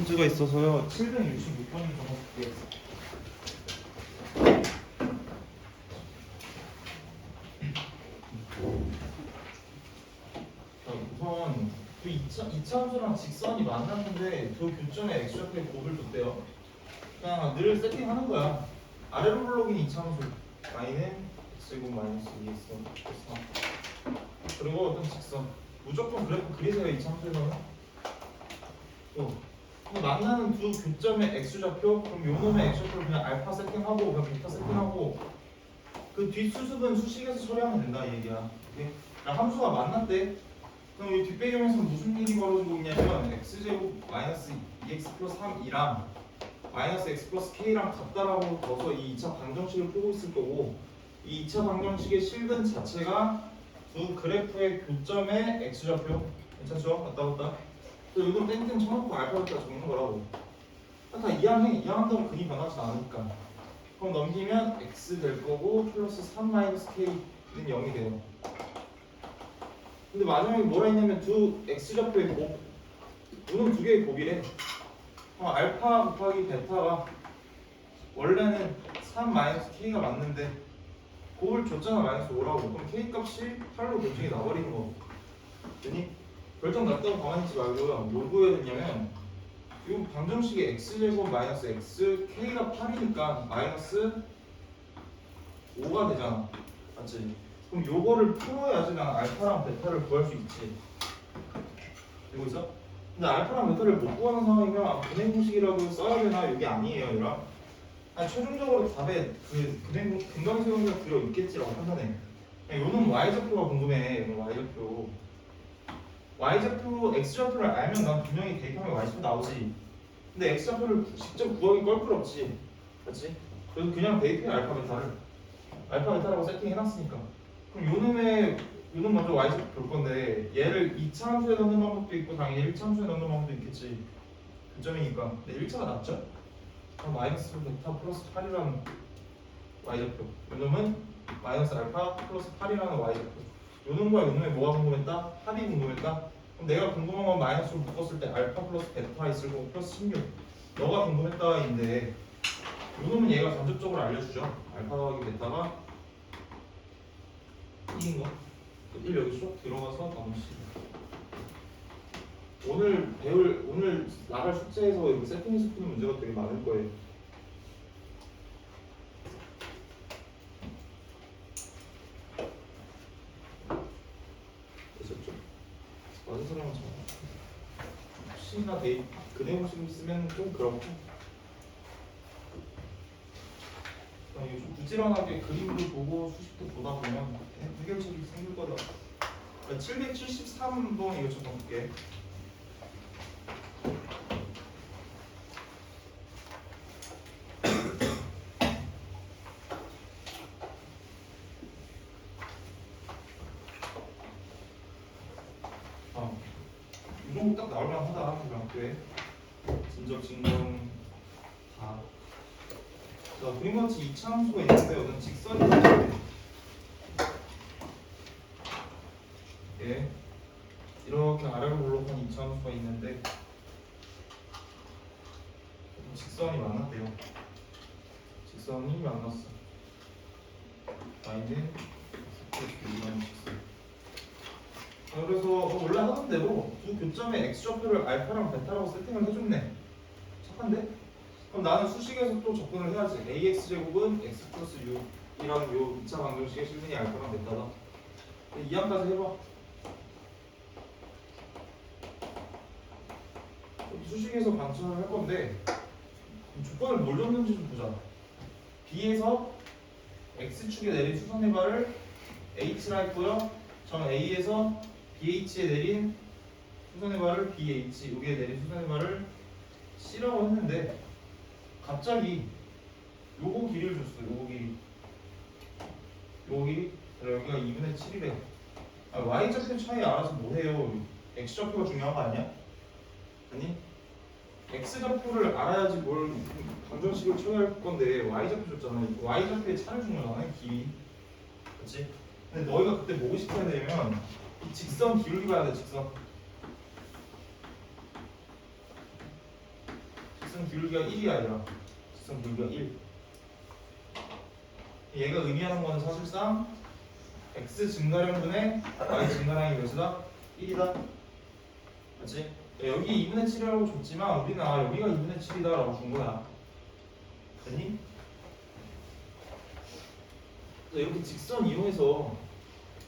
문제가 있어서요. 766번을 적어볼게요. 우선 그 이차함수랑 직선이 만났는데 그 교점에 x좌표의 곱을 줬대요. 그냥 늘 세팅하는 거야. 아래로 블록인 이차함수 y는 x제곱 마이너스 2x 그리고 어떤 직선 무조건 그래프 그리세요. 이차함수에서는 또 만나는 두 교점의 x좌표 그럼 요 놈의 x좌표를 그냥 알파 세팅하고 그냥 베타 세팅하고 그 뒷수습은 수식에서 처리하면 된다 이 얘기야. 오케이? 그러니까 함수가 만났대. 그럼 이 뒷배경에서 무슨 일이 벌어지고 있냐면 x제곱 마이너스 2x 플러스 3이랑 마이너스 x 플러스 k랑 같다라고 둬서 이 2차 방정식을 풀고 있을 거고 이 2차 방정식의 실근 자체가 두 그래프의 교점의 x좌표 괜찮죠? 맞다 맞다. 또 이걸 땡땡 쳐놓고 알파벳다 적는 거라고. 다 이항한다고 근이 변하지 않으니까. 그럼 넘기면 x 될 거고 플러스 3 마이너스 k는 0이 돼요. 근데 마지막에 뭐라 했냐면 두 x좌표의 곱 이건 두 개의 곱이래. 알파 곱하기 베타가 원래는 3 마이너스 k가 맞는데 곱을 줬잖아 마이너스 5라고. 그럼 k 값이 8로 결정이 나버리는 거. 되니? 결정 났다고 가만히 있지 말고요. 뭘 구해야 되냐면 이 방정식의 x제곱 마이너스 x k가 8이니까 마이너스 5가 되잖아. 맞지? 그럼 요거를 풀어야지 난 알파랑 베타를 구할 수 있지. 되고 있어? 근데 알파랑 베타를 못 구하는 상황이면 근행 공식이라고 써야 되나? 이게 아니에요, 얘랑. 아니, 최종적으로 답에 그 근각 세우기가 들어 있겠지라고 판단해. 요는 y좌표가 궁금해. 요는 y좌표. y좌표, x좌표를 알면 난 분명히 대입하면 y좌표 나오지. 근데 x좌표를 직접 구하기 껄끄럽지. 맞지? 그래서 그냥 대입해 알파 베타를. 알파 베타라고 세팅해놨으니까. 그럼 요는 먼저 y좌표 볼 건데 얘를 2차 함수에 넣는 방법도 있고 당연히 1차 함수에 넣는 방법도 있겠지. 그 점이니까. 근데 1차가 낫죠? 그럼 마이너스 베타 플러스 8이라는 y좌표. 요놈은 마이너스 알파 플러스 8이라는 y좌표. 요놈과 요놈의 뭐가 궁금했다? 합이 궁금했다? 그럼 내가 궁금한 건 마이너스로 묶었을 때 알파 플러스 베타 있을 거고 플러스 16 너가 궁금했다인데 요놈은 얘가 간접적으로 알려주죠. 알파 더하기 베타가 1인 거. 1 여기 쏙 들어가서 나머지 오늘 나갈 숙제에서 이렇게 세팅해서 푸는 문제가 되게 많을 거예요. 됐었죠? 맞은 사람은 잘 혹시나 그 내용식을 쓰면 좀 그렇고 좀 부지런하게 그림을 보고 수식도 보다 보면 해결책이 생길 거다. 773번 이거 좀 볼게. 이 정도 딱 나올만 하다. 학교에 진적 증명 다. 자, 그림과 같이 2차 함수가 있는데 어떤 직선이 있는데 예, 이렇게 아래로 올라간 2차 함수가 있는데 직선이 만났대요. 직선이 만났어. y는 x라는 직선. 그래서 원래 하던 대로 두 교점의 x좌표를 알파랑 베타라고 세팅을 해줬네. 착한데? 그럼 나는 수식에서 또 접근을 해야지. ax제곱은 x 플러스 6이라는 요 2차 방정식의 실근이 알파랑 베타다. 이항까지 해봐. 수식에서 관찰을 할 건데 조건을 뭘 줬는지 좀 보자. B에서 x축에 내린 수선의 발을 h라 했고요. 점 A에서 BH에 내린 수선의 발을 BH, 여기에 내린 수선의 발을 C라고 했는데 갑자기 요거 길이를 줬어. 요거 길이. 여기가 2분의 7이래. y좌표 차이 알아서 뭐해요. x좌표가 중요한 거 아니야? 아니? x좌표를 알아야지 뭘 방정식을 처리할 건데 y좌표 줬잖아. y좌표의 차를 준 거잖아. 길이. 그렇지? 근데 너희가 그때 뭐고 싶어야 되면 이 직선 기울기 봐야 돼. 직선 직선 기울기가 1이 아니라 직선 기울기가 1. 얘가 의미하는 거는 사실상 x 증가량분의 y 증가량이 몇이다? 1이다. 맞지? 여기 2분의 7이라고 줬지만 우리는 여기가 2분의 7이다 라고 준 거야. 됐니? 이렇게 직선 이용해서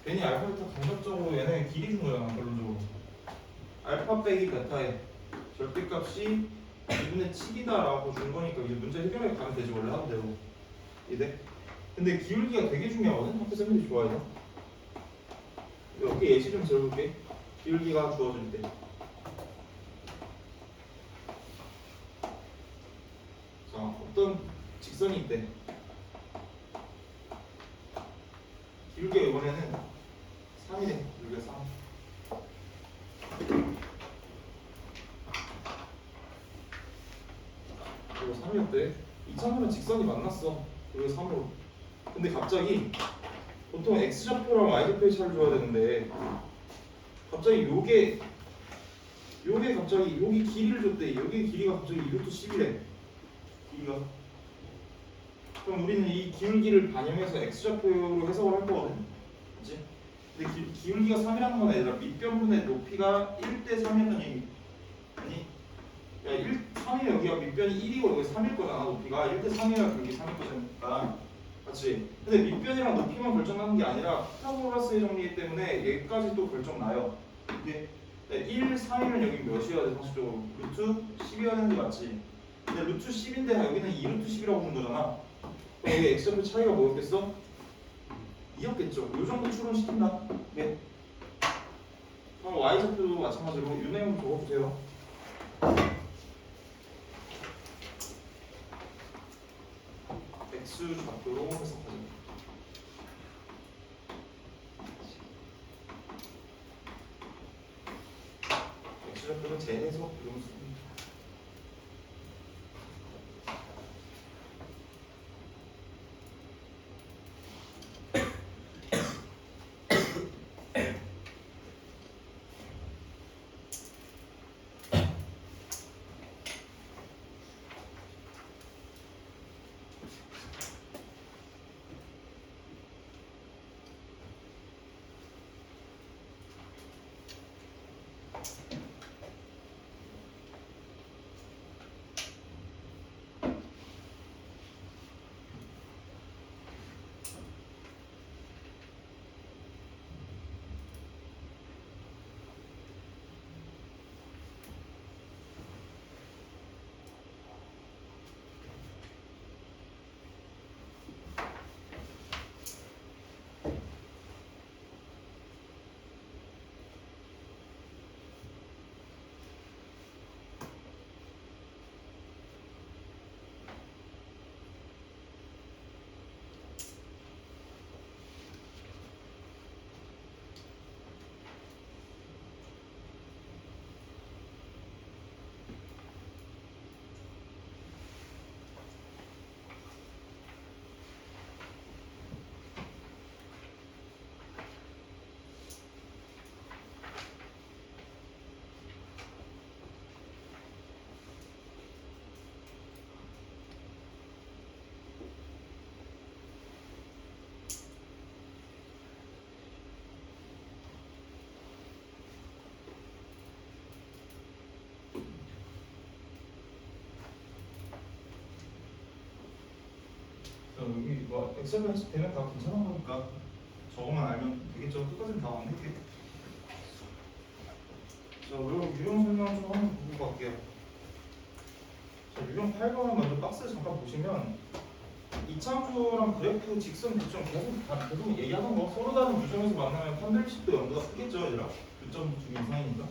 괜히 알파 베타 간접적으로 얘네 길이 준 거잖아. 결론적으로 알파 빼기 베타의 절대값이 2분의 7이다 라고 준 거니까 이제 문제 해결해 가면 되지. 원래 하도 되고 이래. 근데 기울기가 되게 중요하거든. 학교 쌤들이 좋아해서. 여기 예시 좀 들어볼게. 기울기가 주어질 때. 자, 어떤 직선이 있대. 기울기가 이번에는 3이래. 기울기가 3. 그리고 3이었대. 이참으로 직선이 만났어. 그리고 3으로. 근데 갑자기 보통 x좌표랑 y좌표의 차를 줘야 되는데 갑자기 요게 갑자기 여기 길이를 줬대. 여기 길이가 갑자기 이것도 10이래. 길이가. 그럼 우리는 이 기울기를 반영해서 x좌표로 해석을 할 거거든. 그치? 근데 기울기가 3이라는 건 얘들아 밑변분의 높이가 1대 3이라는 얘기. 아니? 야 3이면 여기가 밑변이 1이고 여기 3일 거잖아. 높이가 1대 3이면 여기 3일 거잖아. 맞지? 근데 밑변이랑 높이만 결정나는 게 아니라 피타고라스의 정리이기 때문에 얘까지 또 결정나요. 이게 1, 3이면 여기 몇이어야 돼? 상식적으로 루트 10이어야 되는 게 맞지? 근데 루트 10인데 여기는 2루트 10이라고 부른 거잖아. 그럼 여기 x좌표 차이가 뭐였겠어? 2였겠죠. 요 정도 추론시킨다. 네. 그럼 y좌표도 마찬가지로 요 내용 적어주세요. x좌표로 해석하자. x좌표는 재해석 이런 수. 여기 뭐 엑셀 되면 다 괜찮은 거니까 저거만 알면 되겠죠. 끝까지는 다 완벽해. 자, 그리고 유형 설명 좀 한번 보고 갈게요. 자, 유형 8번을 먼저 박스 잠깐 보시면 이차함수랑 그래프, 직선, 교점 계속 얘기하는 거. 서로 다른 유점에서 만나면 판별식도 연도가 크겠죠, 얘들아. 교점 중 이상이니까.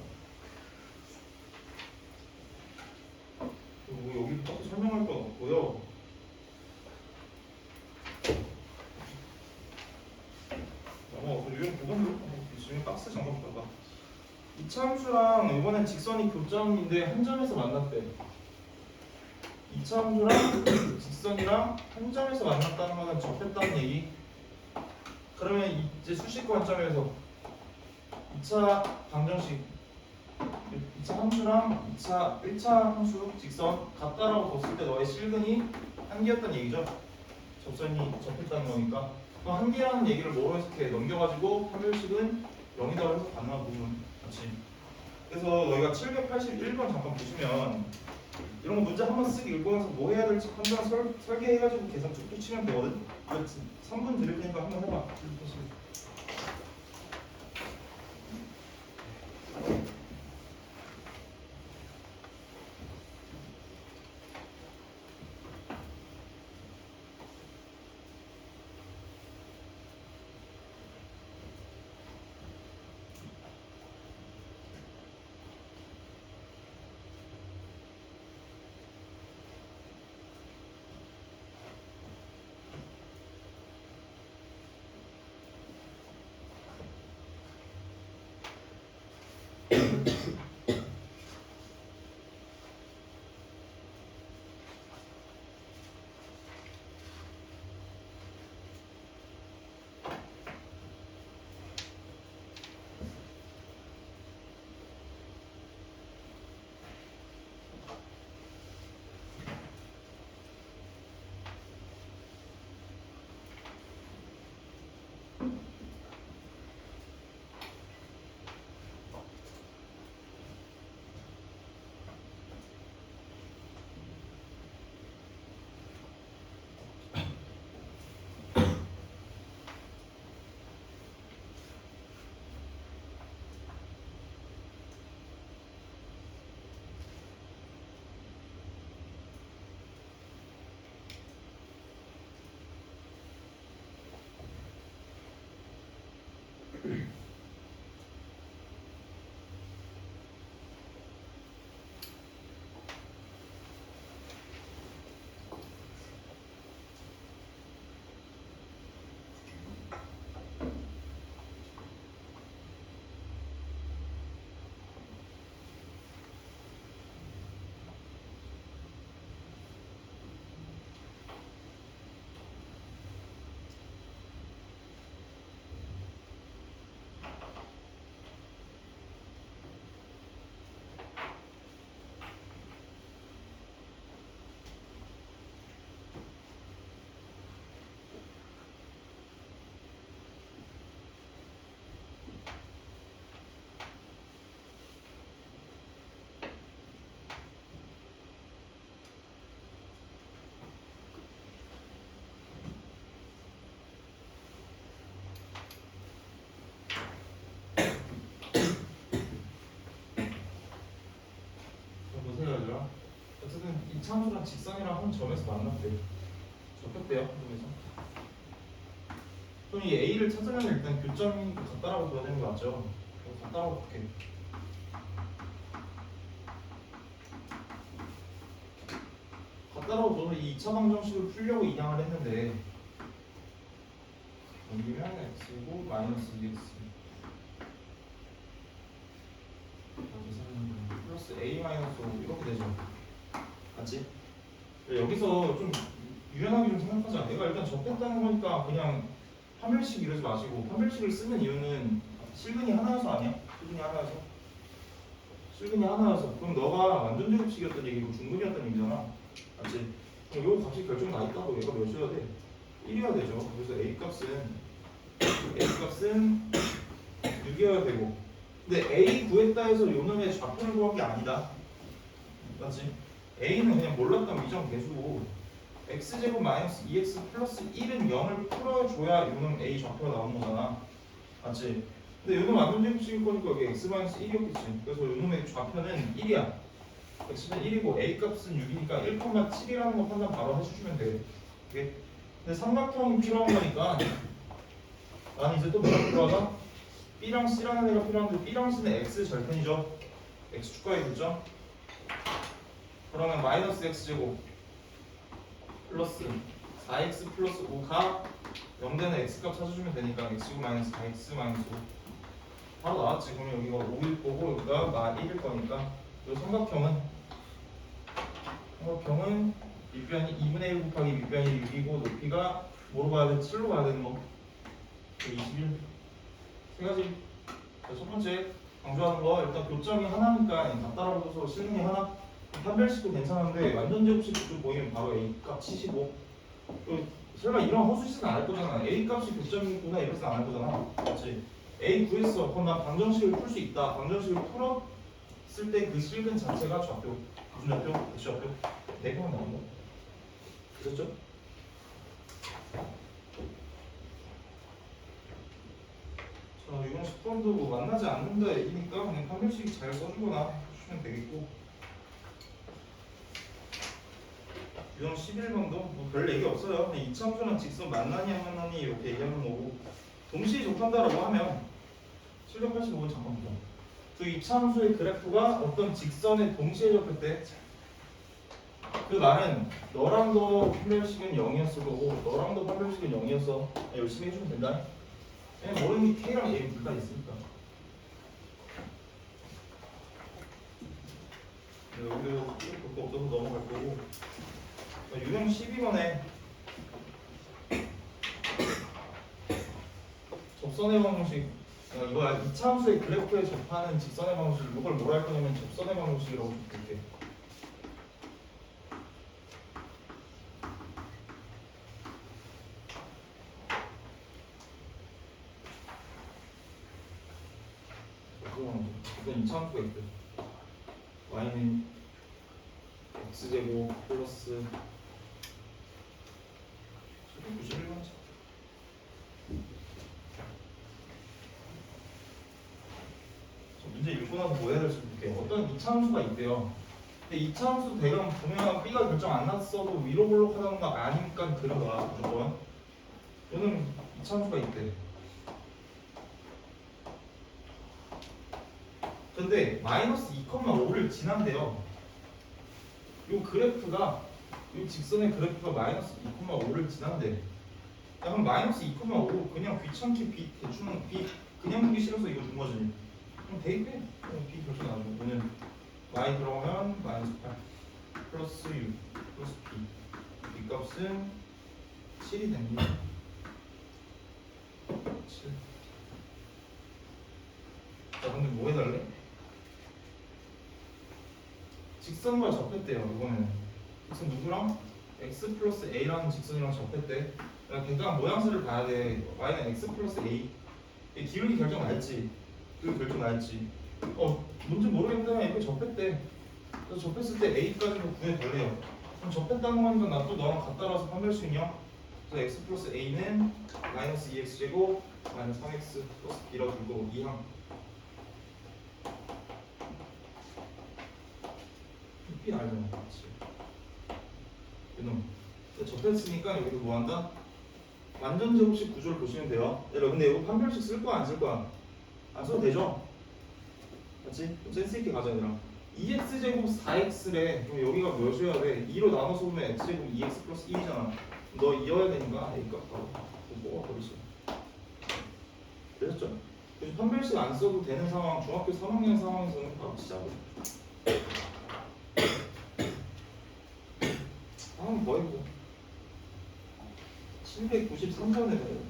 그리고 여기 딱히 설명할 건 없고요. 유형 9번도 지금 박스 잠깐 봐봐. 이차함수랑 이번엔 직선이 교점인데 한 점에서 만났대. 이차함수랑 직선이랑 한 점에서 만났다는 거는 접했다는 얘기. 그러면 이제 수식 관점에서 2차 방정식 2차 함수랑 1차 함수 직선 같다라고 뒀을 때 너의 실근이 한 개였다는 얘기죠. 접선이 접했다는 거니까. 그럼 한 개라는 얘기를 뭐로 해석해? 넘겨가지고 판별식은 0이라고 해서 가능한 부분. 그렇지. 그래서 너희가 781번 잠깐 보시면 이런 거 문제 한번 쓱 읽고 나서 뭐 해야 될지 판단 설계해가지고 계산 쭉쭉 치면 되거든. 3분 드릴 테니까 한번 해봐. 어쨌든 이 참수랑 직선이랑 한 점에서 만났대요. 접혔대요. 점에서. 그럼 이 A를 찾으려면 일단 교점이 같다라고 둬야 되는 거 맞죠? 같다라고 볼게. 같다라고 둬서 이 2차 방정식을 풀려고 인양을 했는데 넘기면 x고 마이너스 2x 플러스 a 마이너스 5 이렇게 되죠. 맞지? 여기서 좀 유연하게 좀 생각하자. 내가 일단 접했다는 거니까 그냥 판별식 이러지 마시고, 판별식을 쓰는 이유는 실근이 하나여서 아니야? 실근이 하나여서? 실근이 하나여서. 그럼 너가 완전 제곱식이었던 얘기고 중근이었던 얘기잖아. 맞지? 그럼 요 값이 결정 나 있다고 얘가 몇이어야 돼? 1이어야 되죠. 그래서 A 값은 6이어야 되고, 근데 A 구했다 해서 요 놈의 좌표를 구한 게 아니다. 맞지? A는 그냥 몰랐던 미정 계수고 x제곱 마이너스 2x 플러스 1은 0을 풀어줘야 요놈 A 좌표가 나오는 거잖아. 맞지? 근데 요놈 완전제곱식일 거니까 여기 x 마이너스 1이었겠지. 그래서 요놈의 좌표는 1이야. x는 1이고 A 값은 6이니까 1,7이라는 거 판단 바로 해주시면 돼. 오케이? 근데 삼각형이 필요한 거니까 나는 이제 또 뭐가 필요하다? B랑 C라는 애가 필요한데 B랑 C는 x 절편이죠. x 축과에 있죠. 그러면 마이너스 x제곱 플러스 4x 플러스 5가 0되는 x값 찾아주면 되니까 x제곱 마이너스 4x 마이너스 5 바로 나왔지. 그러면 여기가 5일 거고 여기가 1일 거니까 이 삼각형은 밑변이 2분의 1 곱하기 밑변이 6이고 높이가 뭐로 봐야 돼? 7로 봐야 되는 거. 21. 세 가지. 자, 첫 번째 강조하는 거 일단 교점이 하나니까 다 따라붙어서 실근이 하나. 판별식도 괜찮은데 완전 제곱식 좀 보이면 바로 A 값 치시고. 설마 이런 허수짓은 안 할 거잖아. A 값이 교점이구나 이래서 안 할 거잖아. 맞지? A 구했어. 그럼 난 방정식을 풀 수 있다. 방정식을 풀었을 때 그 실근 자체가 좌표. 무슨 좌표? X좌표. 4개만 나온 거. 그렇죠? 자, 유형 10번도 뭐 만나지 않는다 얘기니까 그냥 판별식 잘 써주거나 해주시면 되겠고. 유형 11번도 뭐 별 얘기 없어요. 그냥 이차함수랑 직선 만나니 안 만나니 이렇게 얘기하는 거고. 동시에 접한다라고 하면 785번 잠깐 보자. 그 이차함수의 그래프가 어떤 직선에 동시에 접할 때 그 말은 너랑도 판별식은 0이었을 거고 너랑도 판별식은 0이었어. 열심히 해주면 된다. 그냥 모르는 게 K랑 A 둘 다 있으니까. 여기도 볼거 없어서 넘어갈 거고. 유형 12번에 접선의 방정식 이거야. 이차함수의 그래프에 접하는 직선의 방정식 이걸 뭐라 할 거냐면 접선의 방정식이라고 볼게. 이건 이차함수가 있대. y는 x제곱 플러스 91번. 문제 읽고 나서 뭐 해야 될지 볼게요. 어떤 이차함수가 있대요. 근데 이차함수 대강 보면 B가 결정 안 났어도 위로 볼록하다는 거 아니니까 들어가 무조건. 얘는 이차함수가 있대. 근데 마이너스 2,5를 지난대요. 요 그래프가 요 직선의 그래프가 마이너스 2,5를 지난대. 야, 그럼 마이너스 2,5 그냥 귀찮게 B 대충 B 그냥 보기 싫어서 이거 준 거지. 그럼 대입해. B 결정 나중에 오늘 y 들어가면 마이너스 8 플러스 6 플러스 B. B 값은 7이 됩니다. 7. 자, 근데 뭐 해달래? 직선과 접했대요. 이거는 직선 누구랑? x 플러스 a라는 직선이랑 접했대. 그러니까 모양새를 봐야 돼. y는 x 플러스 a. 기울기 결정 날지. 그 결정 날지. 뭔지 모르겠는데 이렇게 접했대. 그래서 접했을 때 a까지로 구해달래요. 그럼 접했다는 거니까 나 또 너랑 같다라서 판별식이요. 그래서 x 플러스 a는 마이너스 2x 제곱 마이너스 3x 플러스 b라고 두고 2항. B 알잖아. 그렇지. 이놈. 접했으니까 여기도 뭐 한다? 완전 제곱식 구조를 보시면 돼요. 여러분, 근데 이거 판별식 쓸 거야 안 쓸 거야? 안 써도 되죠? 맞지? 좀 센스 있게 가자 얘들아. 2x 제곱 4x래. 그럼 여기가 몇이어야 돼? 2로 나눠서 보면 x 제곱 2x 플러스 1이잖아. 너 이어야 되니까 a 값 바로 뽑아버리죠. 되셨죠? 그래서 판별식 안 써도 되는 상황, 중학교 3학년 상황에서는 바로 치자고. 거의 뭐 793번에 돼요.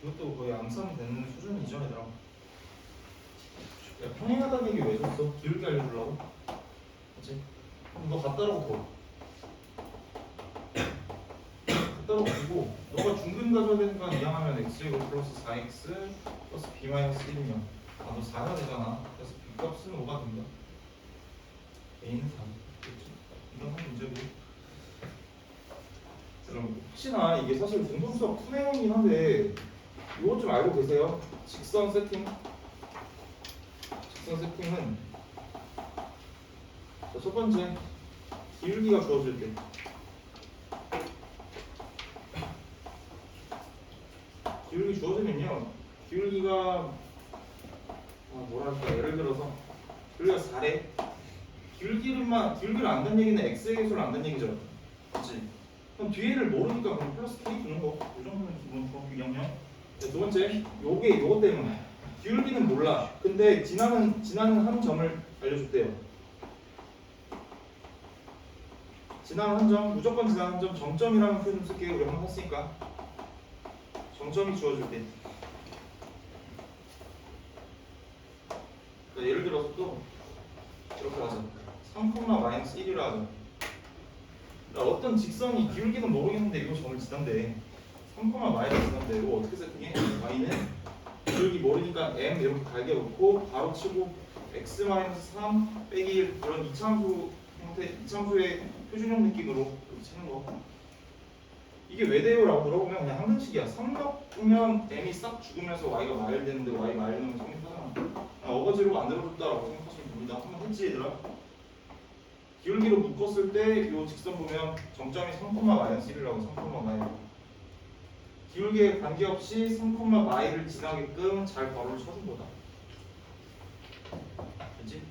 이것도 거의 암산 되는 수준이죠, 얘들아. 야, 평행하다는 얘기 왜 줬어? 기울기 알려주려고? 그치? 그럼 너 갖다라고 둬. 갖다라고 두고 너가 중근 가져야 되는 건 이항하면 x제곱 플러스 4x 플러스 b 마이너스 1이면 아, 너 4가 되잖아. 그래서 b 값은 5가 된다. a는 4. 그렇지? 이건 한 문제고. 그럼 혹시나 이게 사실 공동수학 푸네형이긴 한데 이것 좀 알고 계세요? 직선 세팅. 직선 세팅은 자, 첫 번째 기울기가 주어질 때 기울기 주어지면요 기울기가 뭐랄까 예를 들어서 기울기가 4래 기울기를 안다는 얘기는 x의 개수를 안다는 얘기죠. 그렇지? 그럼 뒤에를 모르니까 그냥 플러스 k 두는 거. 이 정도면 기본 중학교 2학년. 두 번째 요거 때문에 기울기는 몰라. 근데 지나는 한 점을 알려줬대요. 지나는 한 점, 무조건 지나는 한 점, 정점이라는 표현 좀 쓸게요. 우리 한번 했으니까. 정점이 주어질 때. 그러니까 예를 들어서 또 이렇게 하자. 3,-1이라 하자. 그러니까 어떤 직선이 기울기는 모르겠는데 이거 점을 지난대. 3,-1을 지난대. 이거 어떻게 세팅해? y는 기울기 모르니까 m 이렇게 갈겨놓고 바로 치고 x-3 빼기 1 이런 이차함수 형태, 이차함수의 표준형 느낌으로 이렇게 치는 거. 이게 왜 돼요? 라고 물어보면 그냥 한근식이야. 3 넣으면 m이 싹 죽으면서 y가 마일 되는데 y 마일 넣으면 성립하잖아. 어거지로 만들어줬다라고 생각하시면 됩니다. 한번 했지 얘들아? 기울기로 묶었을 때 이 직선 보면 정점이 3,-1이라고 3,-1 기울기에 관계없이 3,-를 지나게끔 잘 괄호를 쳐준 거다. 그치?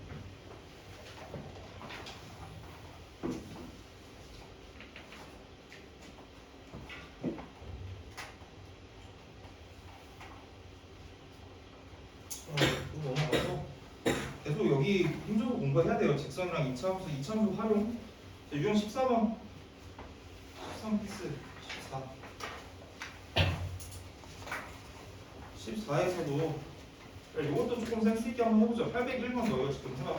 또 넘어가서 계속 여기 힘주고 공부해야 돼요. 직선이랑 이차함수 활용. 유형 14번 13 피스 14에서도 이것도 조금 센스 있게 한번 해보자. 801번 넣어요. 지금 해봐.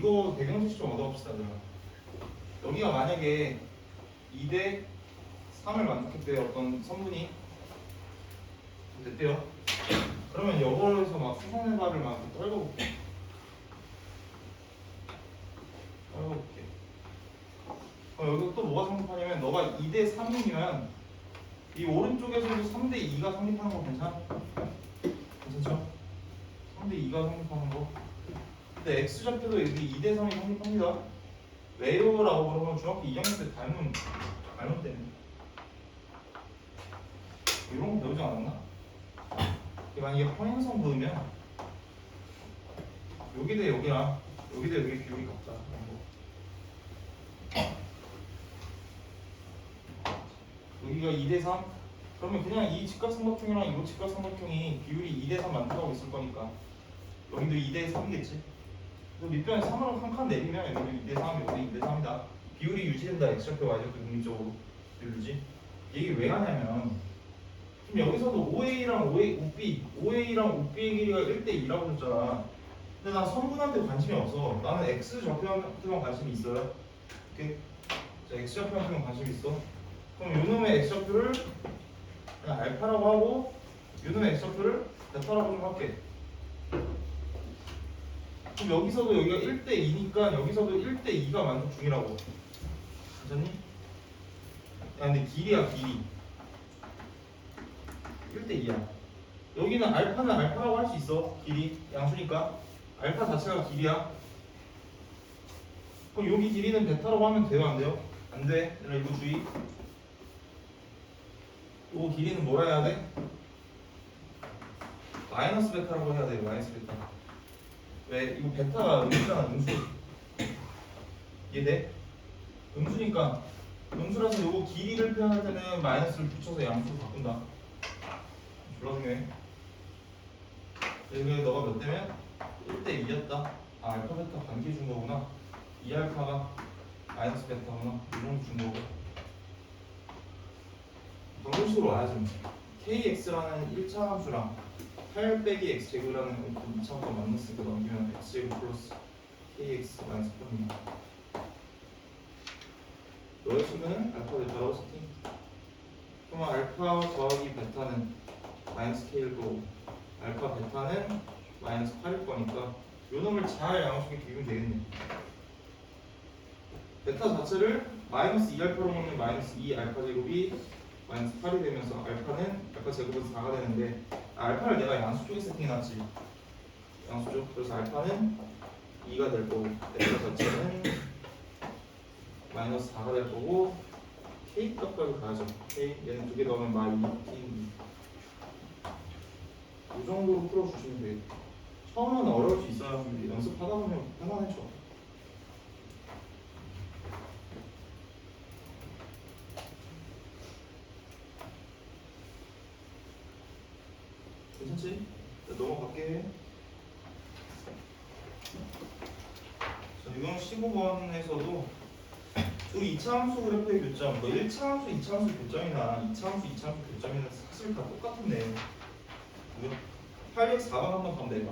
이거 대경식 좀 얻어봅시다. 그러면 여기가 만약에 2대 3을 만족했대요. 어떤 선분이 됐대요. 그러면 이거에서 막 수선해발을 막 떨궈볼게. 여기서 또 뭐가 성립하냐면 너가 2대 3이면 이 오른쪽에서도 3대 2가 성립하는 거 괜찮아? 괜찮죠? 3대 2가 성립하는 거. 근데 X좌표도 여기 2대 3이 성립합니다. 왜요? 라고 물어보면 중학교 2학년 때 닮은 때문에 이런 거 배우지 않았나? 만약에 평행선 그으면 여기 대 여기랑 여기 대 여기 비율이 같다. 여기가 2대 3? 그러면 그냥 이 직각삼각형이랑 이 직각삼각형이 비율이 2대 3 만들어가고 있을 거니까 여기도 2대 3이겠지? 밑변에 3을 한 칸 내리면 여기도 2대 3, 여기도 2대 3이다. 비율이 유지된다. X좌표, Y좌표 독립적으로 비율이지. 이게 왜 하냐면 지금 여기서도 OA랑 OA랑 OB의 길이가 1대 2라고 했잖아. 근데 난 선분한테 관심이 없어. 나는 X좌표한테만 관심이 있어요. 오케이? 자, X좌표한테만 관심이 있어. 그럼 요놈의 X좌표를 그냥 알파라고 하고 요놈의 X좌표를 베타라고 좀 할게. 그럼 여기서도 여기가 1대 2니까 여기서도 1대 2가 만족 중이라고. 괜찮니? 야 근데 길이야 길이 1대 2야. 여기는 알파는 알파라고 할 수 있어. 길이 양수니까 알파 자체가 길이야. 그럼 여기 길이는 베타라고 하면 돼요 안 돼요? 안 돼. 얘들아 이거 주의. 요 길이는 뭐라 해야 돼? 마이너스 베타라고 해야 돼. 마이너스 베타. 왜? 이거 베타가 음수잖아 음수. 이해돼? 음수니까 음수라서 요거 길이를 표현할 때는 마이너스를 붙여서 양수로 바꾼다. 졸라 중요해. 여기 너가 몇 대면? 1대 2였다. 아 알파 베타 관계 준 거구나. 2알파가 마이너스 베타구나. 이 정도 준 거고. 이런 식으로 와야지. kx라는 1차 함수랑 8 빼기 x제곱이라는 2차 함수가 만났으니까 넘기면 x제곱 플러스 kx 마이너스 8입니다. 너의 수는 알파 베타라고 세팅. 그러면 알파 더하기 베타는 마이너스 k일 거고 알파 베타는 마이너스 8일 거니까 요 놈을 잘 양식에 비우면 되겠네. 베타 자체를 마이너스 2알파로 먹는 마이너스 2알파 제곱이 마이너스 8이 되면서 알파는 알파 제곱에서 4가 되는데 알파를 내가 양수 쪽에 세팅해놨지. 양수 쪽. 그래서 알파는 2가 될 거고 베타 자체는 마이너스 4가 될 거고 k 값까지 가야죠. k 얘는 두 개 더하면 마이 k입니다. 이 정도로 풀어주시면 되겠다. 처음에는 어려울 수 있어요. 연습하다 보면 편안해져. 괜찮지? 넘어갈게. 자, 이건 15번에서도 두 2차 함수 그래프의 교점, 뭐 1차 함수, 2차 함수 교점이나 2차 함수, 2차 함수 교점이나 사실 다 똑같은데 804번 한번 가면 내봐.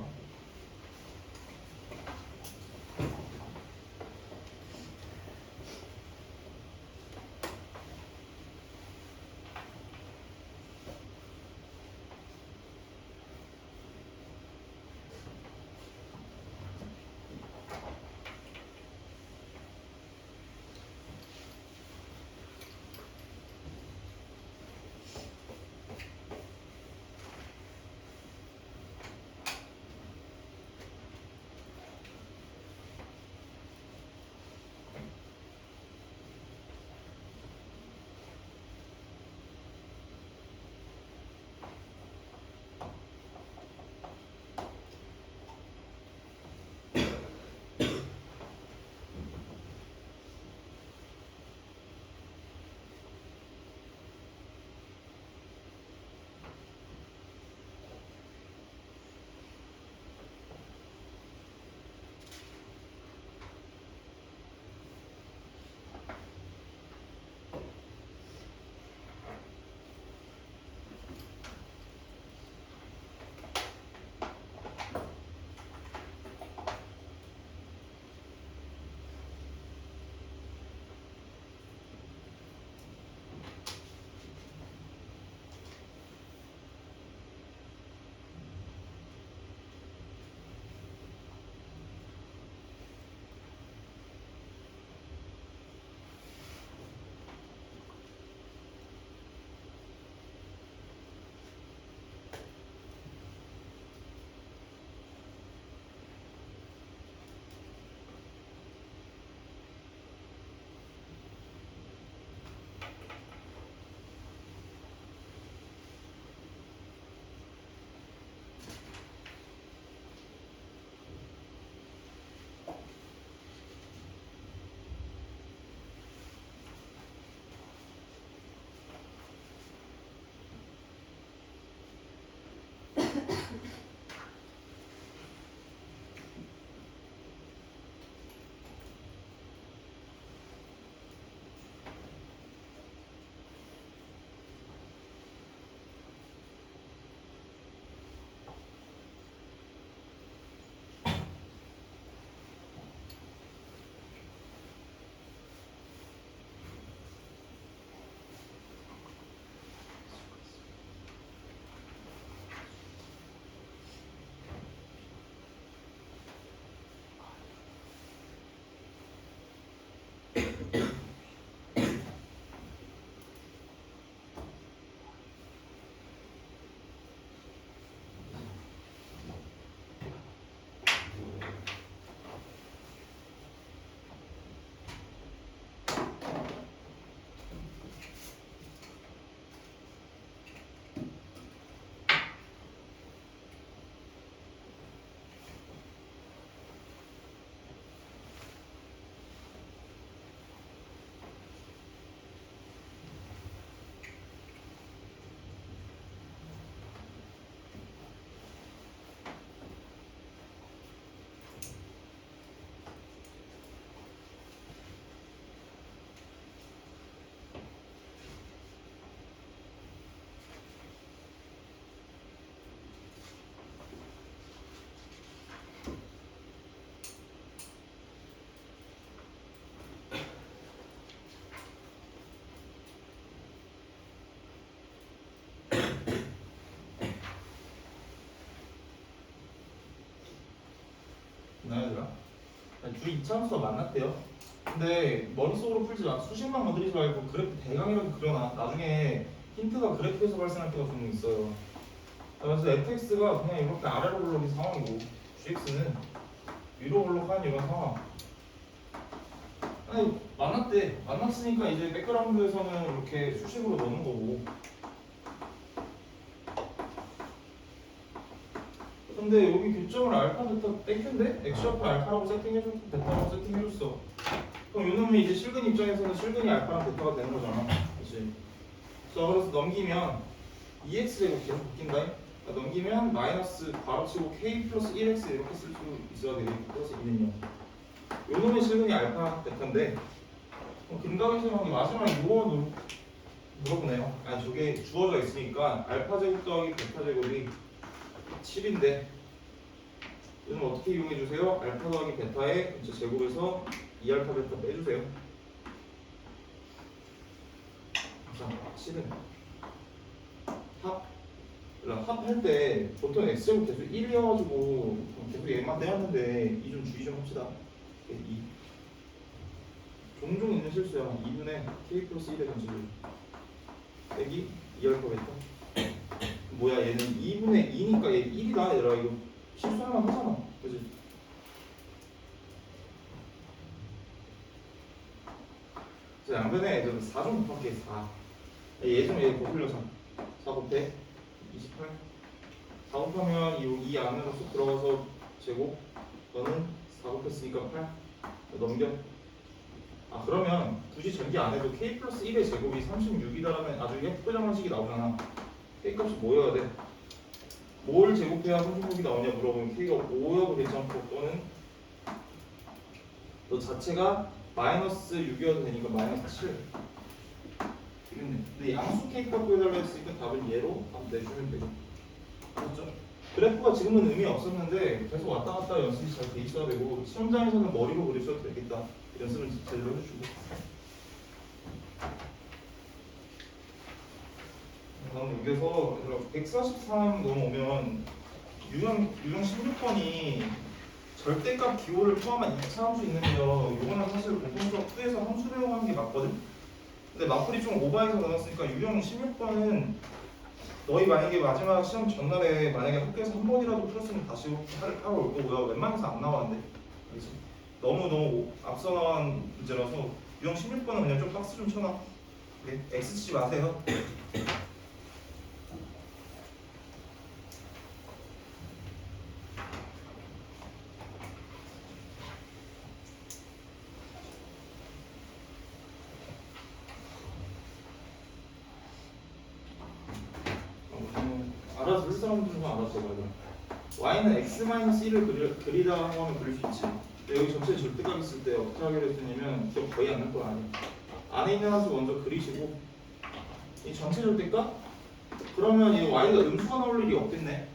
그 이차함수가 만났대요. 근데 머릿속으로 풀지 마. 수식만 건드리지 말고 그래프 대강이라도 그려놔. 나중에 힌트가 그래프에서 발생할 때가 좀 있어요. 그래서 fx가 그냥 이렇게 아래로 올라오는 상황이고 gx는 위로 올라가는 이런 상황. 아니 만났대. 만났으니까 이제 백그라운드에서는 이렇게 수식으로 넣는 거고. 근데 여기 교점을 알파 베타 땡큐인데 x 옆을 알파라고 세팅해줬고 베타라고 세팅해줬어. 그럼 이놈이 이제 실근 입장에서는 실근이 알파랑 베타가 되는 거잖아. 그렇지? 그래서 넘기면 2x 제곱 계속 바뀐다. 그러니까 넘기면 마이너스 바로치고 k 플러스 1x 이렇게 쓸 수 있어야 되겠고 플러스 2는요. 요놈의 실근이 알파 베타인데 근각에서 마지막에 요거 물어보네요. 아니 저게 주어져 있으니까 알파 제곱 더하기 베타 제곱이 7인데 요즘 어떻게 이용해 주세요? 알파 더하기 베타의 전체 제곱에서 2알파 베타 빼주세요. 자, 7은 합할 때 보통 x제곱 계속 1이어가지고 계속 얘만 떼었는데 2 좀 주의 좀 합시다. 2 종종 있는 실수야. 2분의 k 플러스 1의 전체를 빼기 2알파 베타. 뭐야 얘는 2분의 2니까 얘 1이다 얘들아. 이거 실수하면 하잖아. 그치? 자 양변에 4좀 곱할게. 4 얘좀 얘 곱하려서 4 곱해 28 4 곱하면 이 안으로 쏙 들어가서 제곱 너는 4 곱했으니까 8 넘겨. 아 그러면 굳이 전개 안 해도 k 플러스 1의 제곱이 36이다라는 아주 예쁜 형식이 나오잖아. k 값이 뭐여야 돼? 뭘 제곱해야 36이 나오냐 물어보면 k가 5여도 괜찮고 또는 너 자체가 마이너스 6이어도 되니까 마이너스 7 되겠네. 근데 양수 k 값 구해달라 했으니까 답은 얘로 답 내주면 되죠. 그렇죠? 그래프가 지금은 의미 없었는데 계속 왔다 갔다 연습이 잘 돼 있어야 되고 시험장에서는 머리로 그리셔도 되겠다. 연습은 제대로 해주시고. 다음 여기서 143 넘어오면 유형 16번이 절대값 기호를 포함한 2차 함수 있는데요. 이거는 사실 공통수학 2에서 함수 배용하는 게 맞거든? 근데 마플이 좀 오버해서 넣었으니까 유형 16번은 너희 만약에 마지막 시험 전날에 만약에 학교에서 한 번이라도 풀었으면 다시 하러 올 거고요. 웬만해서 안 나왔는데. 그렇지? 너무 앞서 나간 문제라서 유형 16번은 그냥 좀 박스 좀 쳐놔. 네? X 치지 마세요. 알아서 할 사람들은 알아서 해봐요. y는 x-1을 그리다 하면 그릴 수 있지. 근데 여기 전체 절대값 있을 때 어떻게 하기로 했냐면 기억 거의 안 날 거 아니야. 안에 있는 함수 먼저 그리시고 이 전체 절대값? 그러면 이 y가 음수가 나올 일이 없겠네.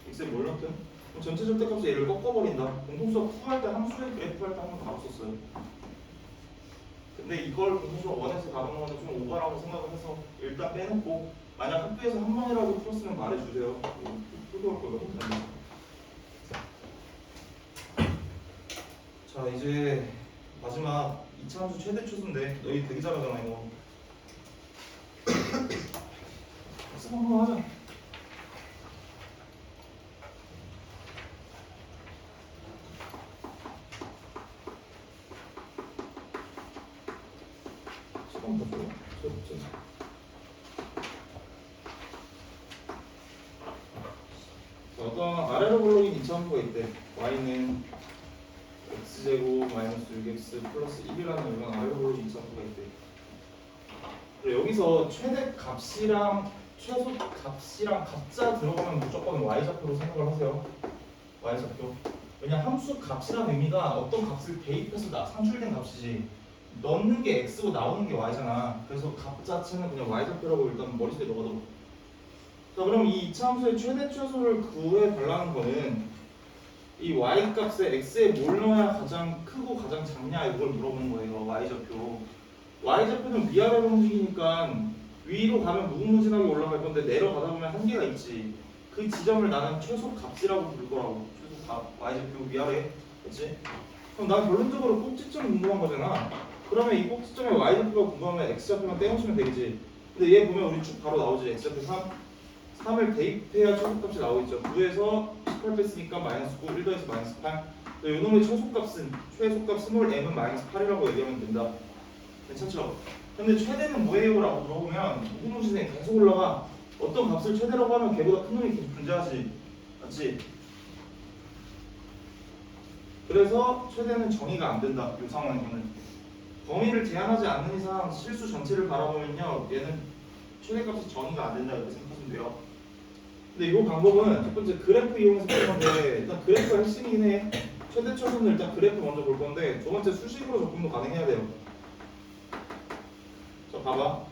x를 뭘 넣든 그럼 전체 절대값에서 얘를 꺾어버린다. 공통수학 9 할 때 함수의 그래프 할 때 한번 다뤘었어요. 근데 이걸 공통수학 1에서 다루는 거는 좀 오버라고 생각을 해서 일단 빼놓고 만약 학교에서 한 번이라도 풀었으면 말해주세요. 풀어올 거거든요. 자 이제 마지막 2차 함수 최대 초수인데 너희 되게 잘하잖아 이거. 학습 한번 하자. 시간 더 줘요? 자, 어떤 아래로 블록인 2차 함수가 있대. y는 x제곱 마이너스 6x 플러스 1이라는 이런 아래로 블록인 2차 함수가 있대. 그리고 여기서 최대 값이랑 최소 값이랑 각자 들어가면 무조건 y좌표로 생각을 하세요. y좌표. 왜냐 함수 값이라는 의미가 어떤 값을 대입해서 산출된 값이지 넣는 게 x고 나오는 게 y잖아. 그래서 값 자체는 그냥 y좌표라고 일단 머릿속에 넣어둬. 자 그럼 이 2차 함수의 최대 최소를 구해달라는 거는 이 y 값에 x에 뭘 넣어야 가장 크고 가장 작냐 이걸 물어보는 거예요. y좌표. y좌표는 위아래로 움직이니까 위로 가면 무궁무진하게 올라갈 건데 내려가다 보면 한계가 있지. 그 지점을 나는 최소 값이라고 부를 거라고. 최소 값, y좌표 위아래. 그치? 그럼 난 결론적으로 꼭지점 궁금한 거잖아. 그러면 이 꼭지점에 y좌표가 궁금하면 x좌표만 떼어주면 되겠지. 근데 얘 보면 우리 쭉 바로 나오지. x좌표 3을 대입해야 최소값이 나오겠죠. 9에서 18 뺐으니까 마이너스 9, 1 더해서 마이너스 8. 이놈의 최소값 스몰 m은 마이너스 8이라고 얘기하면 된다. 괜찮죠? 근데 최대는 뭐예요? 라고 물어보면 무궁무진에 계속 올라가. 어떤 값을 최대라고 하면 걔보다 큰 놈이 계속 존재하지. 맞지? 그래서 최대는 정의가 안 된다. 이 상황에서는. 범위를 제한하지 않는 이상 실수 전체를 바라보면요. 얘는 최대값이 정의가 안 된다. 이렇게 생각하시면 돼요. 근데 이 방법은 첫 번째 그래프 이용해서 볼 건데 일단 그래프가 핵심이긴 해. 최대초선은 일단 그래프 먼저 볼 건데 두 번째 수식으로 접근도 가능해야 돼요. 자 봐봐.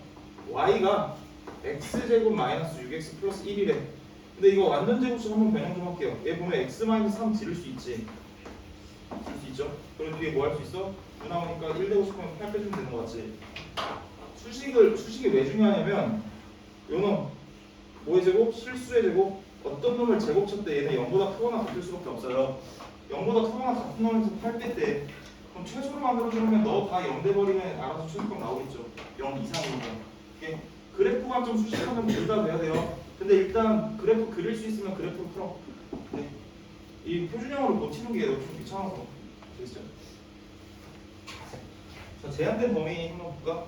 y가 x제곱 마이너스 6x 플러스 1이래. 근데 이거 완전 제곱식 한번 변형 좀 할게요. 얘 보면 x 마이너스 3 지를 수 있지. 지를 수 있죠. 그리고 뒤에 뭐 할 수 있어? 9 나오니까 1 되고 싶으면 8 빼주면 되는 거 같지. 수식이 왜 중요하냐면 요놈 뭐의 제곱? 실수의 제곱. 어떤 놈을 제곱쳤 때 얘는 0보다 크거나 같을 수밖에 없어요. 0보다 크거나 같은 놈에서 8 뺐대. 그럼 최소로 만들어주면 너 다 0 돼버리면 알아서 최소값 나오겠죠. 0 이상이니까. 이게 그래프 관점 수식하면 둘 다 돼야 돼요. 근데 일단 그래프 그릴 수 있으면 그래프로 풀어. 네. 이 표준형으로 고치는 게 좀 귀찮아서. 되겠죠? 자, 제한된 범위 한번 볼까?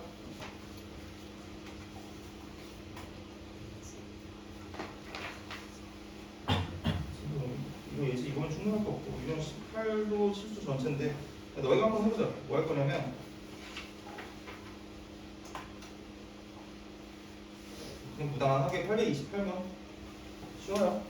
이거 예지 이거는 충분할 거 없고 이건 18도 실수 전체인데 너희가 한번 해보자. 뭐 할 거냐면 그냥 무난하게 828번 쉬워요.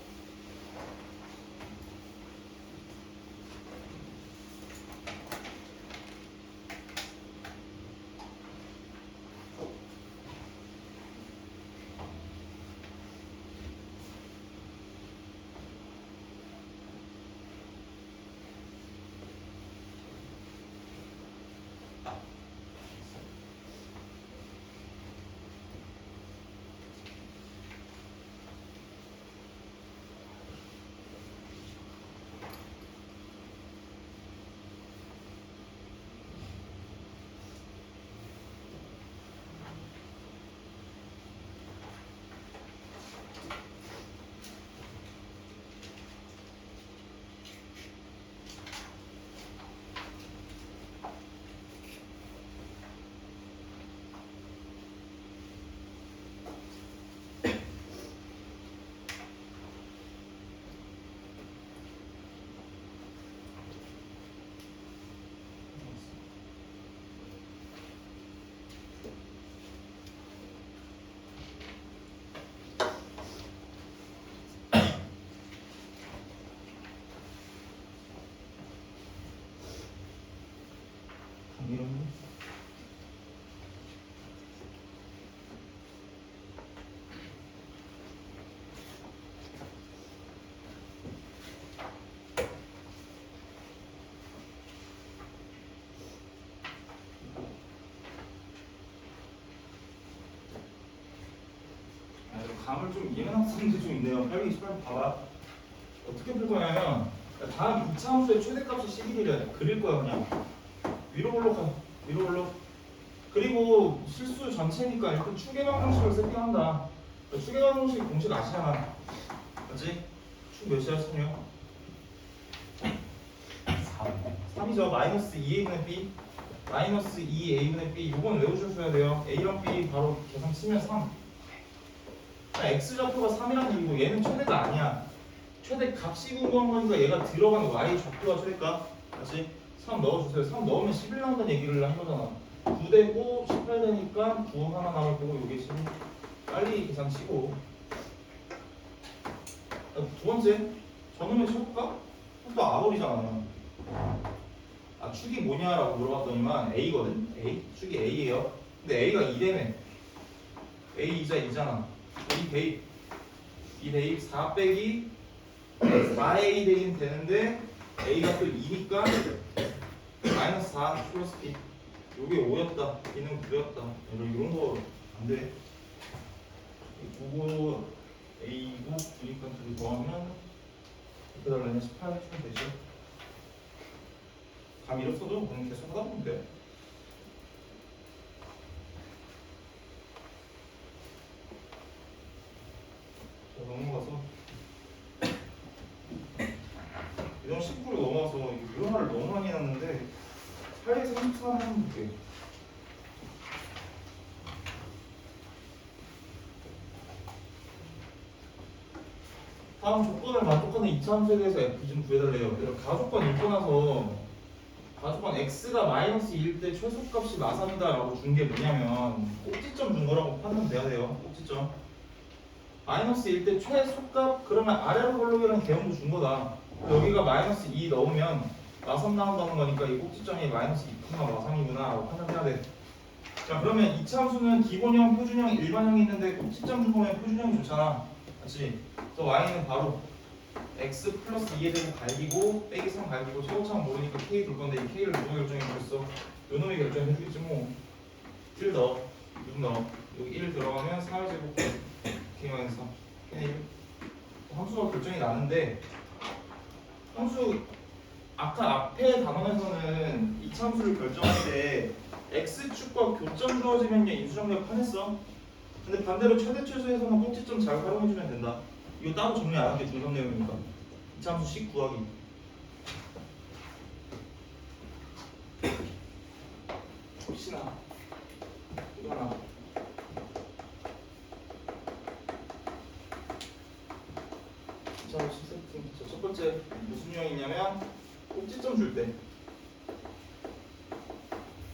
이런 감을 좀 이해는 학생들 좀 있네요. 828 봐봐. 어떻게 풀 거냐면 다음 이차함수의 최대값이 11이래. 그릴 거야 그냥. 위로 올라가. 위로 올라. 그리고 실수 전체니까 일단 추계방 공식을 세팅한다. 추계방 공식 공식 아시잖아. 맞지? 축 몇이야 승이요? 3이죠. 마이너스 2a분의 b. 마이너스 2a분의 b. 이건 외우셔야 돼요. a랑 b 바로 계산 치면 3. x좌표가 3이라는 얘기고 얘는 최대가 아니야. 최대 값이 궁금한 거니까 얘가 들어가는 y좌표가 최대값. 맞지? 3 넣어주세요. 3 넣으면 11 나온다는 얘기를 한 거잖아. 9 되고 18 되니까 9 하나 남을 거고 요게 11. 빨리 계산 치고. 두 번째, 저놈의 최고값? 또 아버리잖아요. 아 축이 뭐냐라고 물어봤더니만 A거든. A. 축이 A예요. 근데 A가 2되네. A 이자 2잖아. 이 대입 4 빼기 4A 대입 되는데 A가 또 2니까 마이너스 4 플러스 B. 요게 5였다. B는 9였다. 이런 거 안 돼. 9고 A고 9니까 둘이 더하면 어떻게 달라냐? 18 하면 되죠. 감 잃었어도 그냥 계속 하다 보면 돼. 자, 넘어가서 이런 19로 넘어와서 유형화를 너무 많이 해놨는데 8에서 34 한번 볼게. 다음 조건을 만족하는 이차함수에 대해서 f 좀 구해달래요. 그래서 가조건 읽고 나서 가조건 x가 마이너스 2일 때 최소값이 마삼이다 라고 준 게 뭐냐면 꼭지점 준 거라고 판단돼야 돼요. 꼭지점 마이너스 1 때 최소값 그러면 아래로 볼록이라는 개념도 준 거다. 여기가 마이너스 2 넣으면 마삼 나온다는 거니까 이 꼭지점이 마이너스 2, 마삼이구나 라고 판단해야 돼. 자, 그러면 이차함수는 기본형, 표준형, 일반형이 있는데 꼭지점 준 거면 표준형이 좋잖아. 맞지? 그래서 y는 바로 x 플러스 2에 대해서 갈기고 빼기 3 갈기고 최고차는 모르니까 k 둘 건데 이 k를 누가 결정해주겠어? 요 놈이 결정해주겠지 뭐. 1 넣어, 6 넣어. 여기 1 들어가면 4제곱 k-3 k 함수가 결정이 나는데 함수 아까 앞에 단원에서는 이차함수를 결정할 때 x축과 교점 주어지면 인수정리가 편했어. 근데 반대로 최대 최소에서는 꼭지점 잘 활용해주면 된다. 이거 따로 정리 안 하는 게 중간 내용이니까. 이차함수 식 구하기. 혹시나 이거 하나. 이차함수 세팅. 자, 첫 번째 무슨 유형이냐면 꼭지점 줄 때.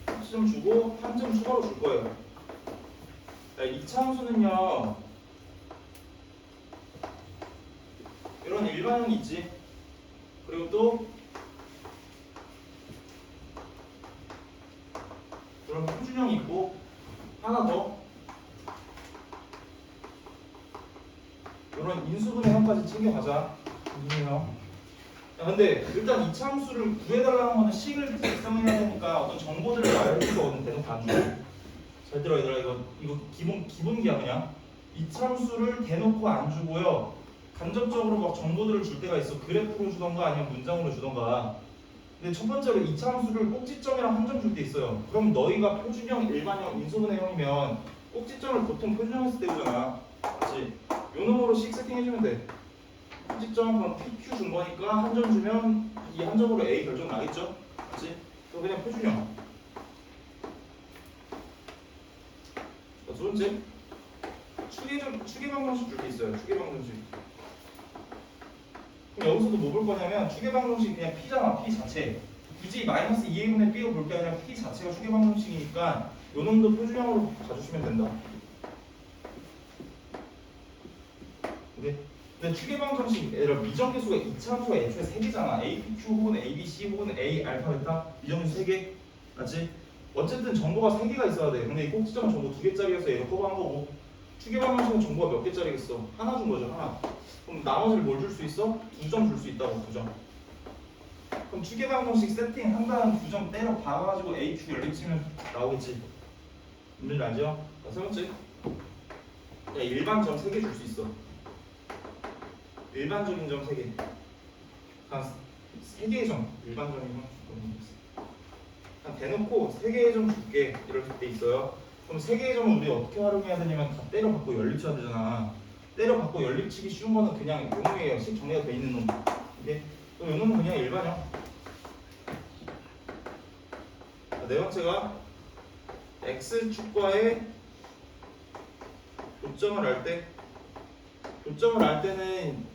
꼭지점 주고 한 점 추가로 줄 거예요. 자, 이차함수는요. 이런 일반형이 있지. 그리고 또 이런 표준형이 있고 하나 더 이런 인수분해 형까지 챙겨가자. 인수분해형. 근데 일단 이차함수를 구해달라는 거는 식을 작성해야 되니까 어떤 정보들을 말해줄 거거든. 대놓고 안 주고. 잘 들어 얘들아. 이거 기본기야 그냥. 이차함수를 대놓고 안 주고요. 간접적으로 막 정보들을 줄 때가 있어. 그래프로 주던가 아니면 문장으로 주던가. 근데 첫 번째로 이차함수를 꼭지점이랑 한 점 줄 때 있어요. 그럼 너희가 표준형, 일반형, 인수분해형이면 꼭지점을 보통 표준형에서 때우잖아. 그렇지? 요 놈으로 식 세팅해주면 돼. 꼭지점 그럼 PQ 준 거니까 한 점 주면 이 한 점으로 A 결정 나겠죠? 그렇지? 그럼 그냥 표준형. 자, 두 번째 추계방정식 줄 게 있어요. 추계방정식. 그럼 여기서도 뭐 볼 거냐면 추계방정식 그냥 P잖아. P 자체. 굳이 마이너스 2a분의 B로 볼 게 아니라 P 자체가 추계방정식이니까 요 놈도 표준형으로 봐주시면 된다. 근데 추계방정식 예를 미정계수가 이차함수가 애초에 3개잖아. APQ 혹은 ABC 혹은 A 알파 베타 미정계수 3개 맞지? 어쨌든 정보가 3개가 있어야 돼. 근데 이 꼭지점은 정보 2개짜리여서 얘를 커버한 거고 추계방정식은 정보가 몇 개짜리겠어? 하나 준 거죠. 하나. 그럼 나머지를 뭘 줄 수 있어? 2점 줄 수 있다고. 2점. 그럼 추계방정식 세팅 한 다음 2점 때려 박아가지고 AQ 연립치면 나오겠지. 문제는 알죠? 자, 세 번째 일반 점 3개 줄 수 있어. 일반적인 점 3개. 한 3개의 점. 일반적인 점 한 대놓고 3개의 점 줄게. 이럴 때 있어요. 그럼 3개의 점을 우리 어떻게 활용해야 되냐면 다 때려 받고 연립쳐야 되잖아. 때려 받고 연립치기 쉬운 거는 그냥 요놈이에요. 식 정리가 돼 있는 놈. 이게 또 요놈은 그냥 일반형. 자, 네 번째가 x축과의 교점을 할 때는